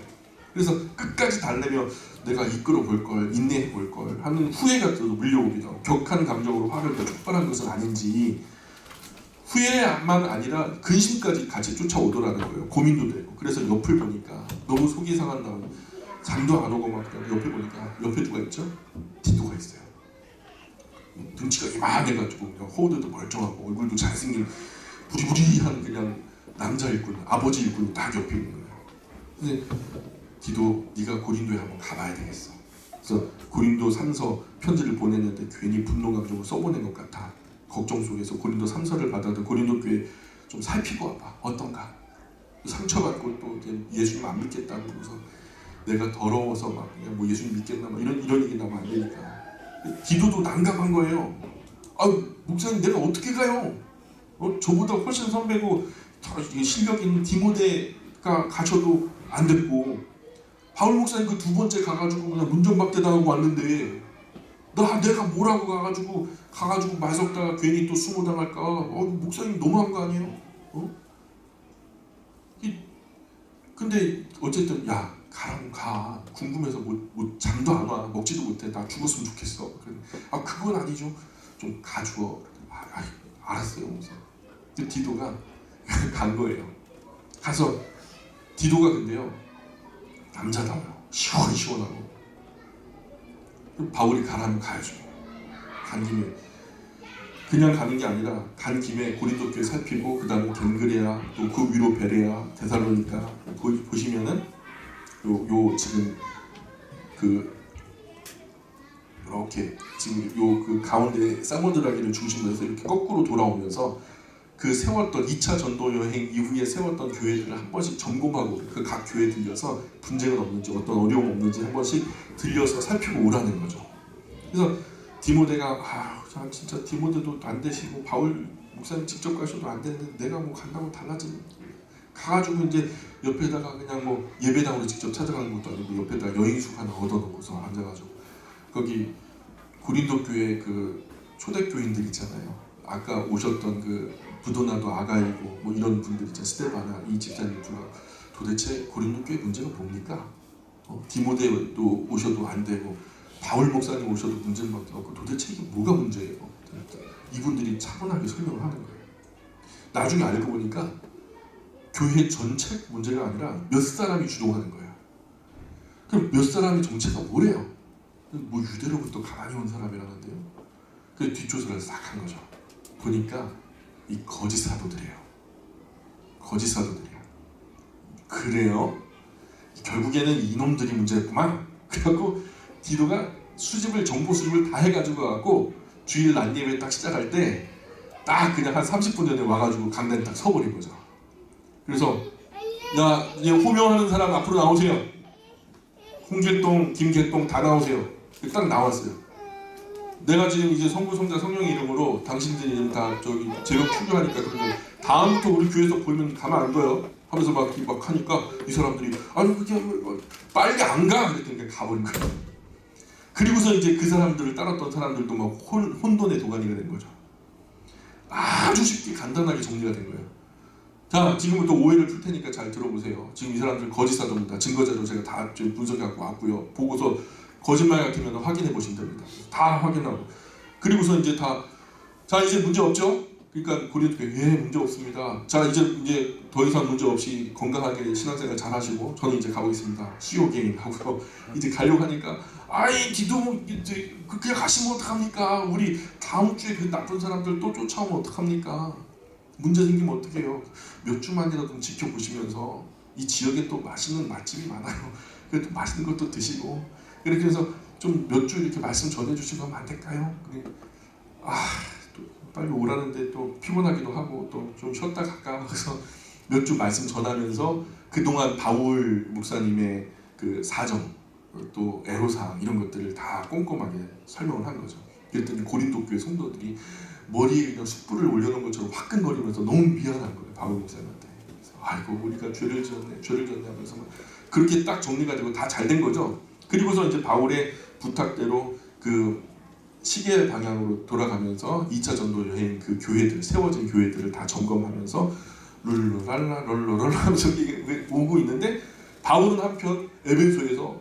A: 그래서 끝까지 달래며 내가 이끌어 볼 걸, 인내해 볼 걸 하는 후회가 또 밀려옵니다. 격한 감정으로 화를 더 촉발한 것은 아닌지, 후회만 아니라 근심까지 같이 쫓아오더라는 거예요. 고민도 되고. 그래서 옆을 보니까 너무 속이 상한 나무, 잠도 안 오고 막 옆을 보니까 옆에 누가 있죠? 디도가 있어요. 등치가 이만해가지고 그냥 호흡도 멀쩡하고 얼굴도 잘생긴 부리부리한 그냥 남자 일꾼, 아버지 일꾼이 딱 옆에 있는 거예요. 근데 디도, 네가 고린도에 한번 가봐야 되겠어. 그래서 고린도 3서 편지를 보냈는데 괜히 분노 감정을 써보낸 것 같아. 걱정 속에서 고린도 3서를 받아도 고린도 교회 좀 살피고 와봐. 어떤가? 상처받고 또 예수님 안 믿겠다고 그러면서 내가 더러워서 막 그냥 뭐 예수님 믿겠나 막 이런 얘기 나면 안 되니까. 디도도 난감한 거예요. 아, 목사님 내가 어떻게 가요? 저보다 훨씬 선배고 실력 있는 디모데가 가셔도 안 됐고, 바울 목사님 그 두 번째 가가지고 그냥 문전박대 당하고 왔는데 내가 뭐라고 가가지고 말 섞다가 괜히 또 수모 당할까? 목사님 너무한 거 아니에요? 근데 어쨌든 야, 가라면 가. 궁금해서 뭐 잠도 안 와. 먹지도 못해. 나 죽었으면 좋겠어. 그건 아니죠. 좀 가주어. 알았어요, 목사. 근데 디도가 간 거예요. 가서 디도가 근데요, 남자다워요. 시원시원하고. 바울이 가라면 가야죠. 간 김에 그냥 가는 게 아니라 간 김에 고린도 교회 살피고 그 다음에 겐그레아, 또 그 위로 베레아, 데살로니가 보시면은 요 지금 이렇게 지금 그 가운데 사모드라기를 중심으로 해서 이렇게 거꾸로 돌아오면서 그 세웠던 2차 전도 여행 이후에 세웠던 교회들을 한 번씩 점검하고 그 각 교회 들려서 분쟁은 없는지 어떤 어려움 없는지 한 번씩 들려서 살피고 오라는 거죠. 그래서 디모데가 진짜 디모데도 안 되시고 바울 목사님 직접 가셔도 안 되는데 내가 뭐 간다고 달라지는, 가가지고 이제 옆에다가 그냥 뭐 예배당으로 직접 찾아가는 것도 아니고 옆에다가 여인숙 하나 얻어놓고서 앉아가지고 거기 고린도 교회 그 초대교인들 있잖아요. 아까 오셨던 그 부도나도 아가이고 뭐 이런 분들 있잖아요. 스테바나 이 집사님 불러 도대체 고린도 교회 문제가 뭡니까? 디모데도 오셔도 안 되고 바울 목사님 오셔도 문제는 없고 도대체 이게 뭐가 문제예요? 이분들이 차분하게 설명을 하는 거예요. 나중에 알고 보니까 교회 전체 문제가 아니라 몇 사람이 주동하는 거예요. 그럼 몇 사람의 정체가 뭐래요? 뭐 유대로부터 가만히 온 사람이라는데요. 그래서 뒷조사를 싹 한 거죠. 보니까 이 거짓 사도들이에요. 거짓 사도들이에요. 그래요? 결국에는 이놈들이 문제였구만. 그래갖고 디도가 정보 수집을 다 해가지고 와갖고 주일 낮 예배 딱 시작할 때 딱 그냥 한 30분 전에 와가지고 강단에 딱 서버린 거죠. 그래서 야, 이제 호명하는 사람 앞으로 나오세요. 홍길동, 김길동 다 나오세요. 딱 나왔어요. 내가 지금 이제 성부, 성자, 성령의 이름으로 당신들이 이름 다 제격 추구하니까 그러면 다음부터 우리 교회에서 보면 가만 안 둬요. 하면서 막 하니까 이 사람들이 그게 빨리 안 가! 그랬더니 그냥 가버린 거예요. 그리고서 이제 그 사람들을 따랐던 사람들도 막 혼돈의 도가니가 된 거죠. 아주 쉽게 간단하게 정리가 된 거예요. 자, 지금부터 오해를 풀 테니까 잘 들어보세요. 지금 이 사람들 거짓 사도입니다. 증거자료 제가 다 분석해갖고 왔고요. 보고서 거짓말 같으면 확인해 보시면 됩니다. 다 확인하고. 그리고서 이제 자, 이제 문제 없죠? 그러니까 고린도 교회 문제 없습니다. 자, 이제 더 이상 문제 없이 건강하게 신앙생활 잘 하시고 저는 이제 가보겠습니다. 수요 개인 하고요. 이제 가려고 하니까 디도 이제 그냥 가시면 어떡합니까? 우리 다음 주에 그 나쁜 사람들 또 쫓아오면 어떡합니까? 문제 생기면 어떡해요? 몇 주만이라도 좀 지켜보시면서 이 지역에 또 맛있는 맛집이 많아요. 그래도 맛있는 것도 드시고 이렇게 해서 좀 몇 주 이렇게 말씀 전해주시면 안 될까요? 또 빨리 오라는데 또 피곤하기도 하고 또 좀 쉬었다 갈까 해서 몇 주 말씀 전하면서 그동안 바울 목사님의 그 사정 또 애로사항 이런 것들을 다 꼼꼼하게 설명을 한 거죠. 그랬더니 고린도 교회 성도들이 머리에 그냥 숯불을 올려놓은 것처럼 화끈거리면서 너무 미안한 거예요. 바울 목사님한테. 아이고 우리가 죄를 지었네 하면서 그렇게 딱 정리가 되고 다 잘 된 거죠. 그리고서 이제 바울의 부탁대로 그 시계 방향으로 돌아가면서 2차 전도 여행 그 교회들, 세워진 교회들을 다 점검하면서 룰루랄라 롤로롤 하면서 오고 있는데, 바울은 한편 에베소에서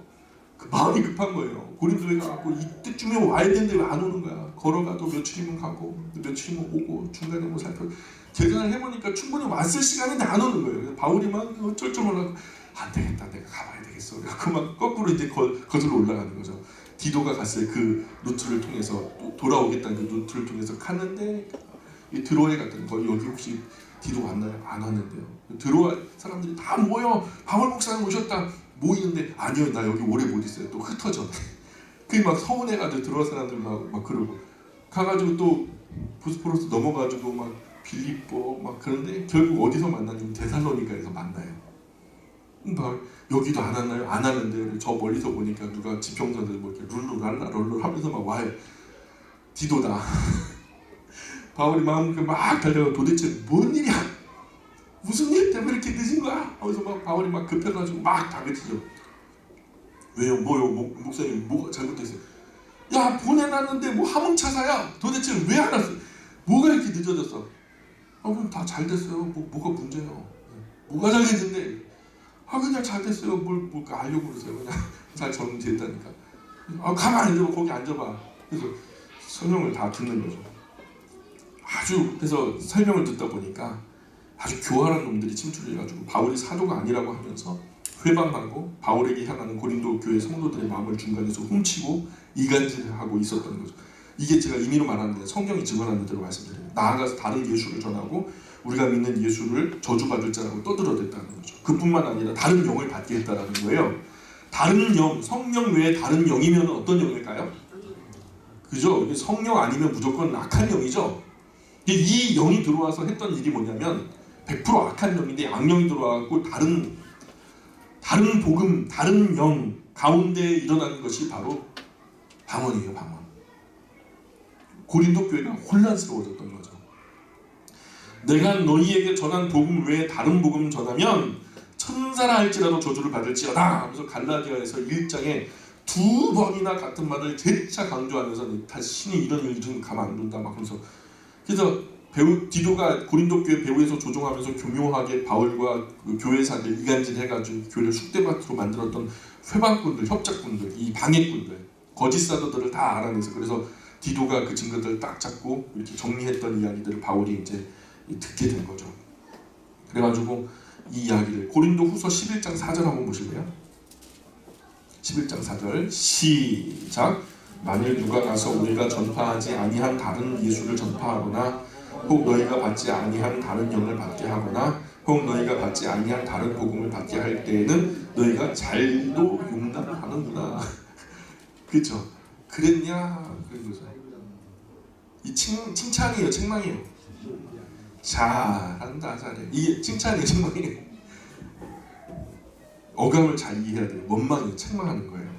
A: 그 마음이 급한 거예요. 고린도에 가고 이때쯤에 와야 되는데 왜 안 오는 거야. 걸어가도 며칠이면 가고 며칠이면 오고 중간에 뭐 살펴 계산을 해보니까 충분히 왔을 시간인데 안 오는 거예요. 그래서 바울이 막 어쩔 줄 몰라, 안 되겠다, 내가 가봐야 되겠어. 그래서 막 거꾸로 이제 거슬러 올라가는 거죠. 디도가 갔을 그 루트를 통해서 돌아오겠다는 그 루트를 통해서 갔는데, 이 드로에 갔더니 거기 여기 혹시 디도 왔나요? 안 왔는데요. 드로아 사람들이 다 모여, 바울 목사님 오셨다 모이는데, 아니요, 나 여기 오래 못 있어요. 또 흩어져. 그게 막 서운해가지고 드로아 사람들 막 그러고 가가지고 또 보스포러스 넘어가지고 막 빌립보 막 그런데 결국 어디서 만나냐면 데살로니가에서 만나요. 막 여기도 안 왔나요? 안 왔는데 저 멀리서 보니까 누가 지평선들 뭐 이렇게 룰루랄라 롤롤 하면서 막 와요. 디도다. 바울이 막 달려가 도대체 뭔 일이야? 무슨 일 때문에 이렇게 늦은 거야? 하면서 막 바울이 막 급해가지고 막 다그치죠. 왜요? 뭐요? 목사님 뭐가 잘못됐어요? 야, 보내놨는데 뭐 화물차사야. 도대체 왜 안 왔어? 뭐가 이렇게 늦어졌어? 그럼 다 잘 됐어요. 뭐가 문제예요? 뭐가 잘 됐는데? 그냥 잘 됐어요. 뭘 알려고 그러세요? 그냥 잘 정리됐다니까. 가만히 앉아봐. 거기 앉아봐. 그래서 설명을 다 듣는 거죠. 그래서 설명을 듣다 보니까 아주 교활한 놈들이 침투해가지고 바울이 사도가 아니라고 하면서 회방하고 바울에게 향하는 고린도 교회 성도들의 마음을 중간에서 훔치고 이간질하고 있었던 거죠. 이게 제가 임의로 말하는데 성경이 증언하는 대로 말씀드려요. 나아가서 다른 예수를 전하고 우리가 믿는 예수를 저주받을 자라고 떠들어댔다는 거죠. 그뿐만 아니라 다른 영을 받게 했다는 거예요. 다른 영, 성령 외에 다른 영이면 어떤 영일까요? 그죠? 성령 아니면 무조건 악한 영이죠. 이 영이 들어와서 했던 일이 뭐냐면 100% 악한 영인데 악령이 들어와서 다른 복음, 다른 영 가운데 일어나는 것이 바로 방언이에요. 방언. 고린도 교회가 혼란스러워졌던 거죠. 내가 너희에게 전한 복음 외에 다른 복음 전하면 천사라 할지라도 저주를 받을지어다 하면서 갈라디아에서 1장에 2번이나 같은 말을 재차 강조하면서 다시는 이런 일 좀 가만 안 둔다 막 하면서. 그래서 디도가 고린도 교회 배후에서 조종하면서 교묘하게 바울과 그 교회사들 이간질해가지고 교회를 쑥대밭으로 만들었던 회방꾼들, 협작꾼들, 이 방해꾼들, 거짓 사도들을 다 알아내서, 그래서 디도가 그 증거들을 딱 잡고 이렇게 정리했던 이야기들을 바울이 이제 듣게 된 거죠. 그래가지고 이 이야기를 고린도후서 11장 4절 한번 보실래요? 11장 4절 시작. 만일 누가 가서 우리가 전파하지 아니한 다른 예수를 전파하거나 혹 너희가 받지 아니한 다른 영을 받게 하거나 혹 너희가 받지 아니한 다른 복음을 받게 할 때에는 너희가 잘도 용납하는구나. 그렇죠? 그랬냐? 그런 거죠. 이 칭찬이에요, 책망이에요? 잘한다, 잘해. 이게 칭찬이에요, 책망이에요? 어감을 잘 이해해야 돼요. 원망이에요, 책망하는 거예요.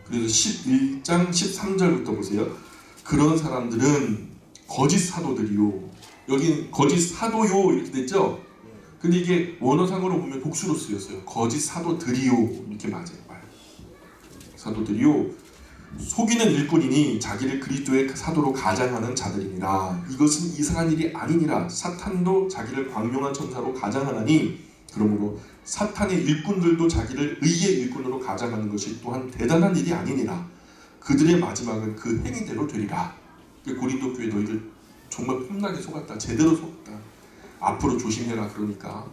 A: 그래서 11장 13절부터 보세요. 그런 사람들은 거짓 사도들이요. 여기 거짓 사도요 이렇게 됐죠? 근데 이게 원어상으로 보면 복수로 쓰였어요. 거짓 사도들이요 이렇게 맞아요. 사도들이요. 속이는 일꾼이니 자기를 그리스도의 사도로 가장하는 자들이니라. 이것은 이상한 일이 아니니라. 사탄도 자기를 광명한 천사로 가장하나니 그러므로 사탄의 일꾼들도 자기를 의의 일꾼으로 가장하는 것이 또한 대단한 일이 아니니라. 그들의 마지막은 그 행위대로 되리라. 고린도 교회 너희들 정말 폼나게 속았다. 제대로 속았다. 앞으로 조심해라. 그러니까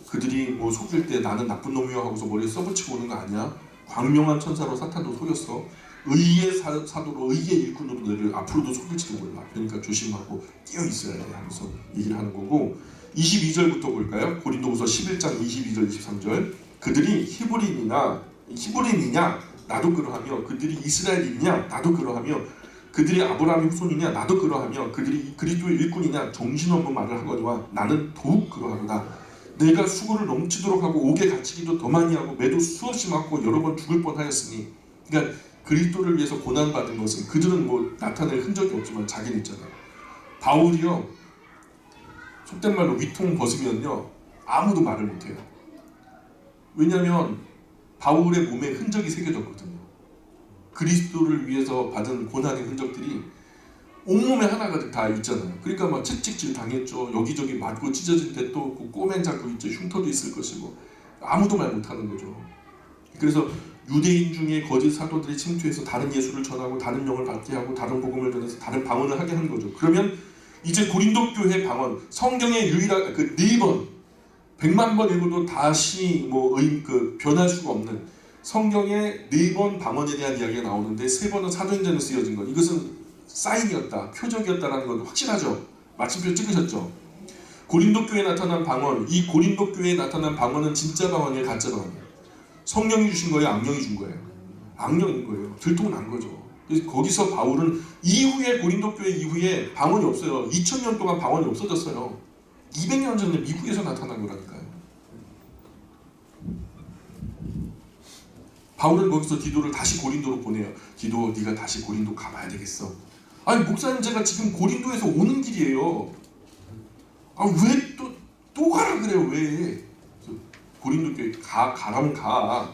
A: 그들이 뭐 속일 때 나는 나쁜 놈이야 하고서 머리에 써붙이고 오는 거 아니야. 광명한 천사로 사탄도 속였어. 의의 사도로 의의 일꾼으로 너희를 앞으로도 속일지도 몰라. 그러니까 조심하고 끼어 있어야 돼 하면서 얘기를 하는 거고. 22절부터 볼까요? 고린도후서 11장 22절 23절. 그들이 히브리인이냐 나도 그러하며 그들이 이스라엘이냐 나도 그러하며 그들이 아브라함의 후손이냐 나도 그러하며 그들이 그리스도의 일꾼이냐 정신없는 말을 하거니와 나는 더욱 그러하도다. 내가 수고를 넘치도록 하고 옥에 갇히기도 더 많이 하고 매도 수없이 맞고 여러 번 죽을 뻔하였으니. 그러니까 그리스도를 위해서 고난받은 것은 그들은 뭐 나타낼 흔적이 없지만 자기는 있잖아요. 바울이요 속된 말로 위통 벗으면요 아무도 말을 못해요. 왜냐하면 바울의 몸에 흔적이 새겨졌거든요. 그리스도를 위해서 받은 고난의 흔적들이 온몸에 하나가득 다 있잖아요. 그러니까 막 채찍질 당했죠. 여기저기 맞고 찢어질 때 또 꼬맨 자국 있죠. 흉터도 있을 것이고 아무도 말 못하는 거죠. 그래서 유대인 중에 거짓 사도들이 침투해서 다른 예수를 전하고 다른 영을 받게 하고 다른 복음을 전해서 다른 방언을 하게 한 거죠. 그러면 이제 고린도 교회 방언, 성경의 유일한 그 4번 100만 번 읽어도 다시 변할 수가 없는 성경의 4번 방언에 대한 이야기가 나오는데 3번은 사도행전에 쓰여진 것. 이것은 사인이었다, 표적이었다라는 건 확실하죠. 마침표 찍으셨죠. 고린도 교회에 나타난 방언, 이 고린도 교회에 나타난 방언은 진짜 방언이에요, 가짜 방언이에요? 성령이 주신 거예요, 악령이 준 거예요? 악령인 거예요. 들통난 거죠. 그래서 거기서 바울은 이후에 고린도 교회 이후에 방언이 없어요. 2000년 동안 방언이 없어졌어요. 200년 전에 미국에서 나타난 거라니까요. 바울은 거기서 디도를 다시 고린도로 보내요. 디도, 네가 다시 고린도 가봐야 되겠어. 아니 목사님, 제가 지금 고린도에서 오는 길이에요. 아 왜 또 가라 그래요? 왜? 고린도 교회 가라면 가.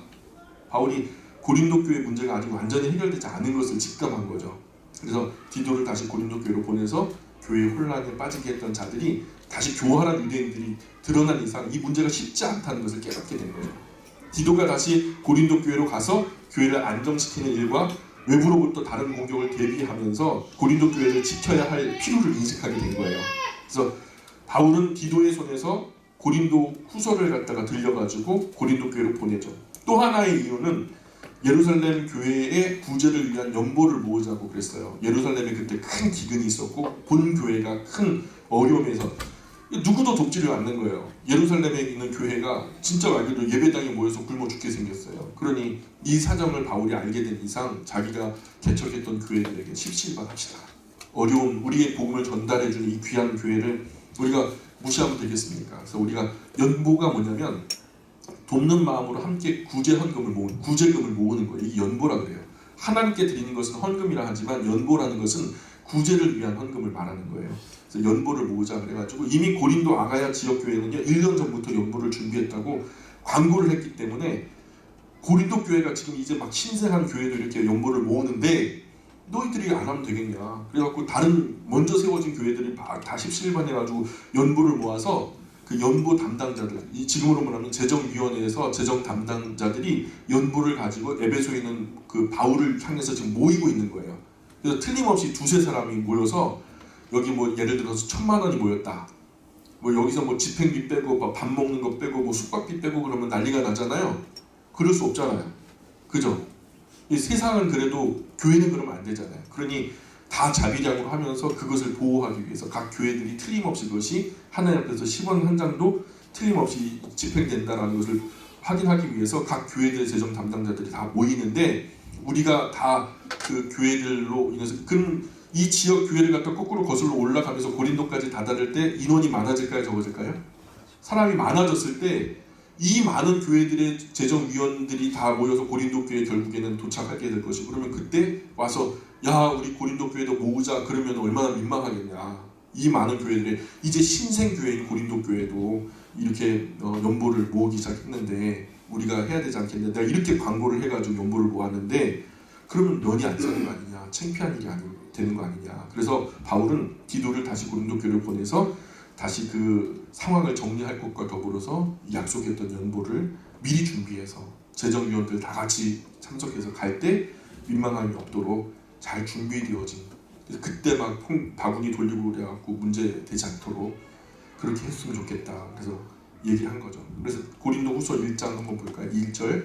A: 바울이 고린도 교회 문제가 아직 완전히 해결되지 않은 것을 직감한 거죠. 그래서 디도를 다시 고린도 교회로 보내서 교회 혼란에 빠지게 했던 자들이 다시 교활한 유대인들이 드러난 이상 이 문제가 쉽지 않다는 것을 깨닫게 된 거죠. 디도가 다시 고린도 교회로 가서 교회를 안정시키는 일과 외부로부터 다른 공격을 대비하면서 고린도 교회를 지켜야 할 필요를 인식하게 된 거예요. 그래서 바울은 디도의 손에서 고린도 후서를 갖다가 들려가지고 고린도 교회로 보내죠. 또 하나의 이유는 예루살렘 교회의 구제를 위한 연보를 모으자고 그랬어요. 예루살렘에 그때 큰 기근이 있었고 본 교회가 큰 어려움에서 누구도 돕지를 않는 거예요. 예루살렘에 있는 교회가 진짜 말 그대로 예배당에 모여서 굶어 죽게 생겼어요. 그러니 이 사정을 바울이 알게 된 이상 자기가 개척했던 교회들에게 십시일반합시다. 어려움, 우리의 복음을 전달해주는 이 귀한 교회를 우리가 무시하면 되겠습니까? 그래서 우리가 연보가 뭐냐면 돕는 마음으로 함께 구제금을 모으는 거예요. 이게 연보라 그래요. 하나님께 드리는 것은 헌금이라 하지만 연보라는 것은 구제를 위한 헌금을 말하는 거예요. 그래서 연보를 모으자 그래가지고 이미 고린도 아가야 지역 교회는요 1년 전부터 연보를 준비했다고 광고를 했기 때문에 고린도 교회가 지금 이제 막 신생한 교회도 이렇게 연보를 모으는데 너희들이 안 하면 되겠냐. 그래갖고 다른 먼저 세워진 교회들이 다 십시일반해가지고 연보를 모아서 그 연보 담당자들, 이 지금으로 말하면 재정위원회에서 재정 담당자들이 연보를 가지고 에베소에 있는 그 바울을 향해서 지금 모이고 있는 거예요. 그래서 틀림없이 두세 사람이 모여서 여기 뭐 예를 들어서 1000만 원이 모였다. 뭐 여기서 뭐 집행비 빼고 밥 먹는 거 빼고 뭐 숙박비 빼고 그러면 난리가 나잖아요. 그럴 수 없잖아요. 그죠? 이 세상은 그래도 교회는 그러면 안 되잖아요. 그러니 다 자비량으로 하면서 그것을 보호하기 위해서 각 교회들이 틀림없이 그것이 하나님 앞에서 10원 한 장도 틀림없이 집행된다라는 것을 확인하기 위해서 각 교회들의 재정 담당자들이 다 모이는데 우리가 다 그 교회들로 인해서 그럼 이 지역 교회를 갖다 거꾸로 거슬러 올라가면서 고린도까지 다다를 때 인원이 많아질까요? 적어질까요? 사람이 많아졌을 때 이 많은 교회들의 재정위원들이 다 모여서 고린도 교회에 결국에는 도착하게 될 것이고 그러면 그때 와서 야 우리 고린도 교회도 모으자 그러면 얼마나 민망하겠냐. 이 많은 교회들의 이제 신생교회인 고린도 교회도 이렇게 연보를 모으기 시작했는데 우리가 해야 되지 않겠냐. 내가 이렇게 광고를 해가지고 연보를 모았는데 그러면 면이 안 서는 거 아니냐. 창피한 일이 되는 거 아니냐. 그래서 바울은 디도를 다시 고린도 교회를 보내서 다시 그 상황을 정리할 것과 더불어서 약속했던 연보를 미리 준비해서 재정위원들 다 같이 참석해서 갈 때 민망함이 없도록 잘 준비되어진 그래서 그때 막 바구니 돌리고 그래갖고 문제 되지 않도록 그렇게 했으면 좋겠다. 그래서 얘기를 한 거죠. 그래서 고린도 후서 1장 한번 볼까요? 1절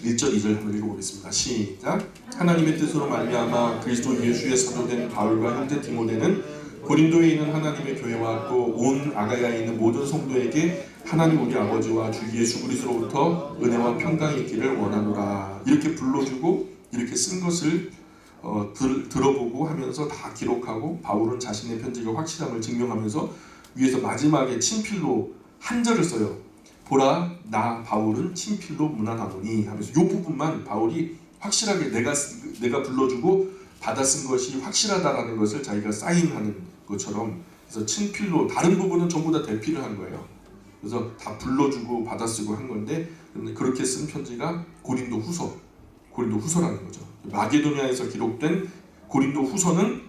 A: 2절 한번 읽어보겠습니다. 시작. 하나님의 뜻으로 말미암아 그리스도 예수의 사도된 바울과 형제 디모데는 고린도에 있는 하나님의 교회와 또 온 아가야에 있는 모든 성도에게 하나님 우리 아버지와 주 예수 그리스도로부터 은혜와 평강이 있기를 원하노라. 이렇게 불러주고 이렇게 쓴 것을 들어보고 하면서 다 기록하고 바울은 자신의 편지가 확실함을 증명하면서 위에서 마지막에 친필로 한 절을 써요. 보라 나 바울은 친필로 문안하노니 하면서 이 부분만 바울이 확실하게 내가 불러주고 받아 쓴 것이 확실하다라는 것을 자기가 사인하는 것처럼 그래서 친필로 다른 부분은 전부 다 대필을 한 거예요. 그래서 다 불러주고 받아 쓰고 한 건데 그렇게 쓴 편지가 고린도 후서라는 거죠. 마게도니아에서 기록된 고린도 후서는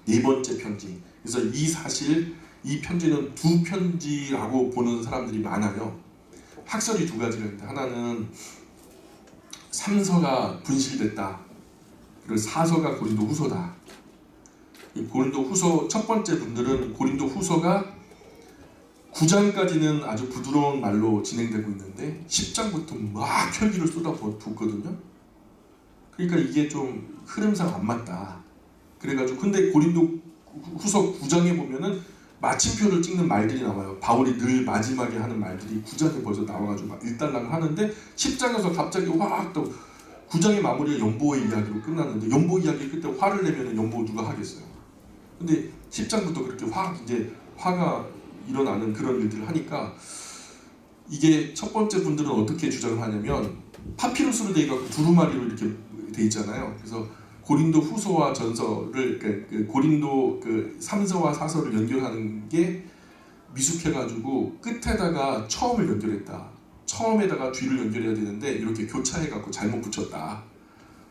A: 네 번째 편지. 그래서 이 사실 이 편지는 두 편지라고 보는 사람들이 많아요. 학설이 두 가지가 있는데 하나는 3서가 분실됐다. 그리고 4서가 고린도 후서다. 고린도 후서 첫 번째 분들은 고린도 후서가 9장까지는 아주 부드러운 말로 진행되고 있는데 10장부터 막 혈기를 쏟아붓거든요. 그러니까 이게 좀 흐름상 안 맞다. 그래가지고 근데 고린도 후서 9장에 보면은 마침표를 찍는 말들이 나와요. 바울이 늘 마지막에 하는 말들이 9장에 벌써 나와가지고 막 일단락 하는데 10장에서 갑자기 확 또 9장의 마무리가 연보의 이야기로 끝났는데 연보 이야기 끝에 화를 내면 연보 누가 하겠어요. 근데 10장부터 그렇게 이제 화가 일어나는 그런 일들을 하니까 이게 첫 번째 분들은 어떻게 주장을 하냐면 파피루스로 돼 있고 두루마리로 이렇게 돼 있잖아요. 그래서 고린도 후서와 전서를 고린도 3서와 4서를 연결하는 게 미숙해가지고 끝에다가 처음을 연결했다. 처음에다가 뒤를 연결해야 되는데 이렇게 교차해갖고 잘못 붙였다.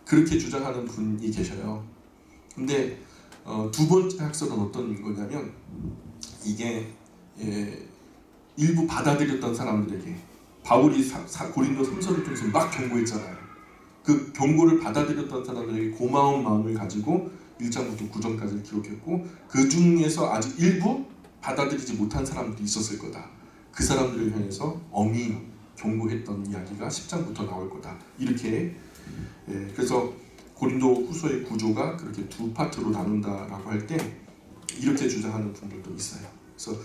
A: 그렇게 주장하는 분이 계셔요. 근데 두 번째 학설은 어떤 거냐면 이게 일부 받아들였던 사람들에게 바울이 고린도 3서를 통해서 막 경고했잖아요. 그 경고를 받아들였던 사람들에게 고마운 마음을 가지고 1장부터 9장까지를 기록했고 그 중에서 아직 일부 받아들이지 못한 사람들이 있었을 거다. 그 사람들을 향해서 엄히 경고했던 이야기가 10장부터 나올 거다. 이렇게 그래서 고린도 후서의 구조가 그렇게 두 파트로 나눈다라고 할 때 이렇게 주장하는 분들도 있어요. 그래서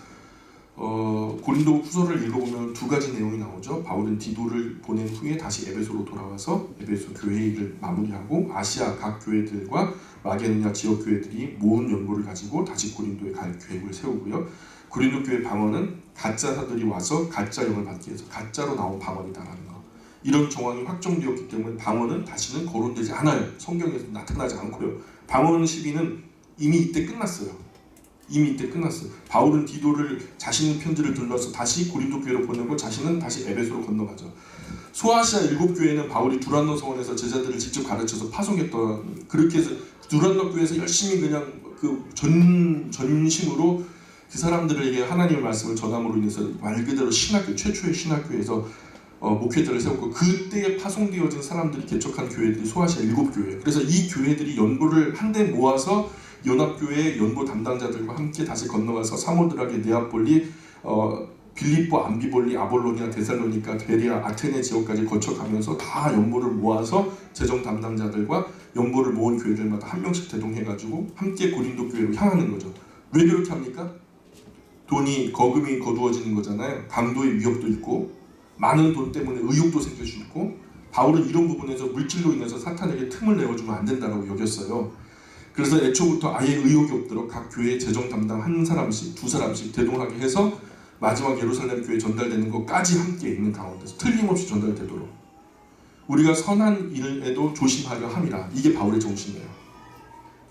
A: 고린도 후서를 읽어보면 두 가지 내용이 나오죠. 바울은 디도를 보낸 후에 다시 에베소로 돌아와서 에베소 교회 일을 마무리하고 아시아 각 교회들과 마게도냐 지역 교회들이 모은 연고를 가지고 다시 고린도에 갈 계획을 세우고요. 고린도 교회 방언은 가짜 사들이 와서 가짜 영을 받기 위해서 가짜로 나온 방언이다라는 거. 이런 정황이 확정되었기 때문에 방언은 다시는 거론되지 않아요. 성경에서 나타나지 않고요. 방언 시비는 이미 이때 끝났어요. 이미 이때 끝났어요. 바울은 디도를 자신의 편지를 둘러서 다시 고린도 교회로 보내고 자신은 다시 에베소로 건너가죠. 소아시아 7교회는 바울이 두란노 성원에서 제자들을 직접 가르쳐서 파송했던 그렇게 해서 두란노 교회에서 열심히 그냥 그 전심으로 그 사람들에게 하나님의 말씀을 전함으로 인해서 말 그대로 신학교 최초의 신학교에서 목회자를 세웠고 그때에 파송되어진 사람들이 개척한 교회들이 소아시아 7교회예요. 그래서 이 교회들이 연보를 한데 모아서 연합교회 연보 담당자들과 함께 다시 건너가서 사모드라게 네아폴리 빌립보 암비볼리 아볼로니아 데살로니카 베리아 아테네 지역까지 거쳐가면서 다 연보를 모아서 재정 담당자들과 연보를 모은 교회들마다 한 명씩 대동해가지고 함께 고린도 교회로 향하는 거죠. 왜 그렇게 합니까? 돈이 거금이 거두어지는 거잖아요. 강도의 위협도 있고 많은 돈 때문에 의욕도 생길 수 있고 바울은 이런 부분에서 물질로 인해서 사탄에게 틈을 내어주면 안 된다고 여겼어요. 그래서 애초부터 아예 의욕이 없도록 각 교회 재정 담당 한 사람씩 두 사람씩 대동하게 해서 마지막 예루살렘 교회에 전달되는 것까지 함께 있는 가운데서 틀림없이 전달되도록 우리가 선한 일에도 조심하려 함이라. 이게 바울의 정신이에요.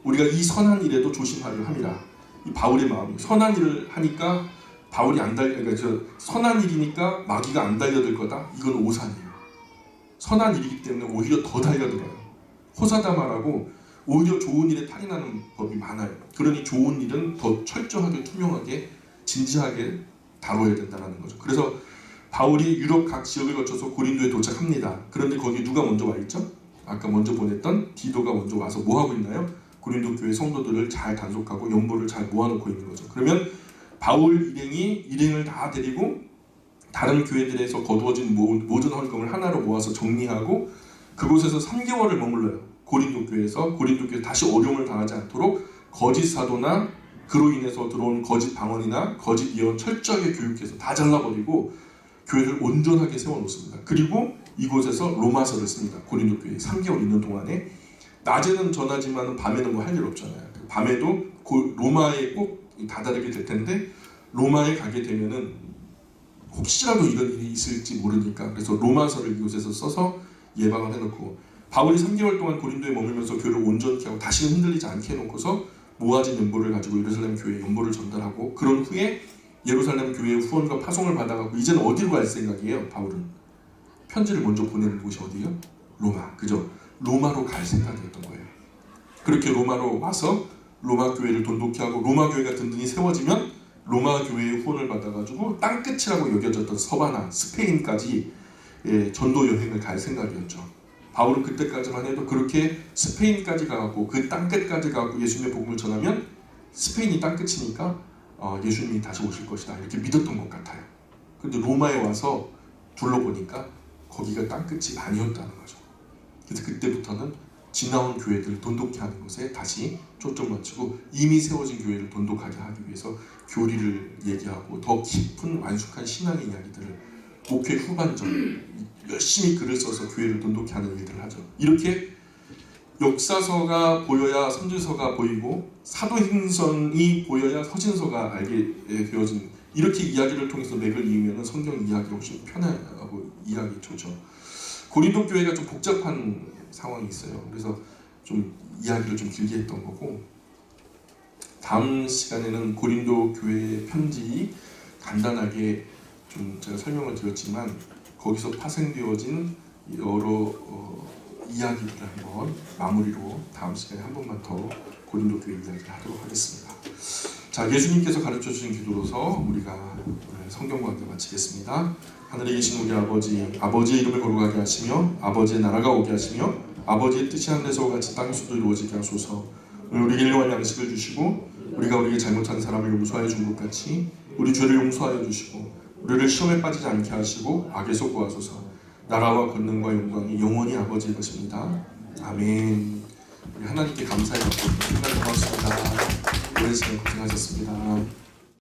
A: 우리가 이 선한 일에도 조심하려 함이라. 이 바울의 마음이 선한 일을 하니까 바울이 그러니까 선한 일이니까 마귀가 안 달려들 거다. 이건 오산이에요. 선한 일이기 때문에 오히려 더 달려들어요. 호사다마라고 오히려 좋은 일에 탈이 나는 법이 많아요. 그러니 좋은 일은 더 철저하게 투명하게 진지하게 다뤄야 된다는 거죠. 그래서 바울이 유럽 각 지역을 거쳐서 고린도에 도착합니다. 그런데 거기 누가 먼저 와 있죠? 아까 먼저 보냈던 디도가 먼저 와서 뭐 하고 있나요? 고린도 교회 성도들을 잘 단속하고 연보를 잘 모아놓고 있는 거죠. 그러면 바울 일행을 다 데리고 다른 교회들에서 거두어진 모든 헌금을 하나로 모아서 정리하고 그곳에서 3개월을 머물러요. 고린도 교회에서 다시 어려움을 당하지 않도록 거짓 사도나 그로 인해서 들어온 거짓 방언이나 거짓 예언 철저하게 교육해서 다 잘라버리고 교회를 온전하게 세워놓습니다. 그리고 이곳에서 로마서를 씁니다. 고린도 교회에 3개월 있는 동안에 낮에는 전하지만 밤에는 뭐 할 일 없잖아요. 밤에도 로마에 꼭 다다르게 될 텐데 로마에 가게 되면은 혹시라도 이런 일이 있을지 모르니까 그래서 로마서를 이곳에서 써서 예방을 해놓고 바울이 3개월 동안 고린도에 머물면서 교회를 온전케 하고 다시는 흔들리지 않게 해놓고서 모아진 연보를 가지고 예루살렘 교회에 연보를 전달하고 그런 후에 예루살렘 교회의 후원과 파송을 받아가고 이제는 어디로 갈 생각이에요? 바울은 편지를 먼저 보내는 곳이 어디예요? 로마. 그죠? 로마로 갈 생각이었던 거예요. 그렇게 로마로 와서 로마 교회를 돈독히 하고 로마 교회가 든든히 세워지면 로마 교회의 후원을 받아가지고 땅끝이라고 여겨졌던 서바나, 스페인까지 전도 여행을 갈 생각이었죠. 바울은 그때까지만 해도 그렇게 스페인까지 가고 그 땅끝까지 가고 예수님의 복음을 전하면 스페인이 땅끝이니까 예수님이 다시 오실 것이다 이렇게 믿었던 것 같아요. 그런데 로마에 와서 둘러보니까 거기가 땅끝이 아니었다는 거죠. 그래서 그때부터는 지나온 교회들을 돈독히 하는 것에 다시 초점 맞추고 이미 세워진 교회를 돈독하게 하기 위해서 교리를 얘기하고 더 깊은 완숙한 신앙의 이야기들을 목회 후반전 열심히 글을 써서 교회를 돈독히 하는 일들을 하죠. 이렇게 역사서가 보여야 선지서가 보이고 사도행전이 보여야 서신서가 알게 되어진, 이렇게 이야기를 통해서 맥을 이으면 성경 이야기가 훨씬 편하고 이해하기 좋죠. 고린도 교회가 좀 복잡한 상황이 있어요. 그래서 좀 이야기를 좀 길게 했던 거고, 다음 시간에는 고린도 교회의 편지 간단하게 좀 제가 설명을 드렸지만 거기서 파생되어진 여러 이야기들을 한번 마무리로 다음 시간에 한 번만 더 고린도 교회 이야기를 하도록 하겠습니다. 자, 예수님께서 가르쳐 주신 기도로서 우리가 오늘 성경 강좌 마치겠습니다. 하늘에 계신 우리 아버지, 아버지의 이름을 거룩하게 하시며 아버지의 나라가 오게 하시며 아버지의 뜻이 하늘에서 같이 땅에서도 이루어지게 하소서. 오늘 우리에게 일용할 양식을 주시고 우리가 우리에게 잘못한 사람을 용서하여 준 것 같이 우리 죄를 용서하여 주시고 우리를 시험에 빠지지 않게 하시고 악에서 구하소서. 나라와 권능과 영광이 영원히 아버지의 것입니다. 아멘. 우리 하나님께 감사의 박수. 정말 고맙습니다. 오랜 시간 고생하셨습니다.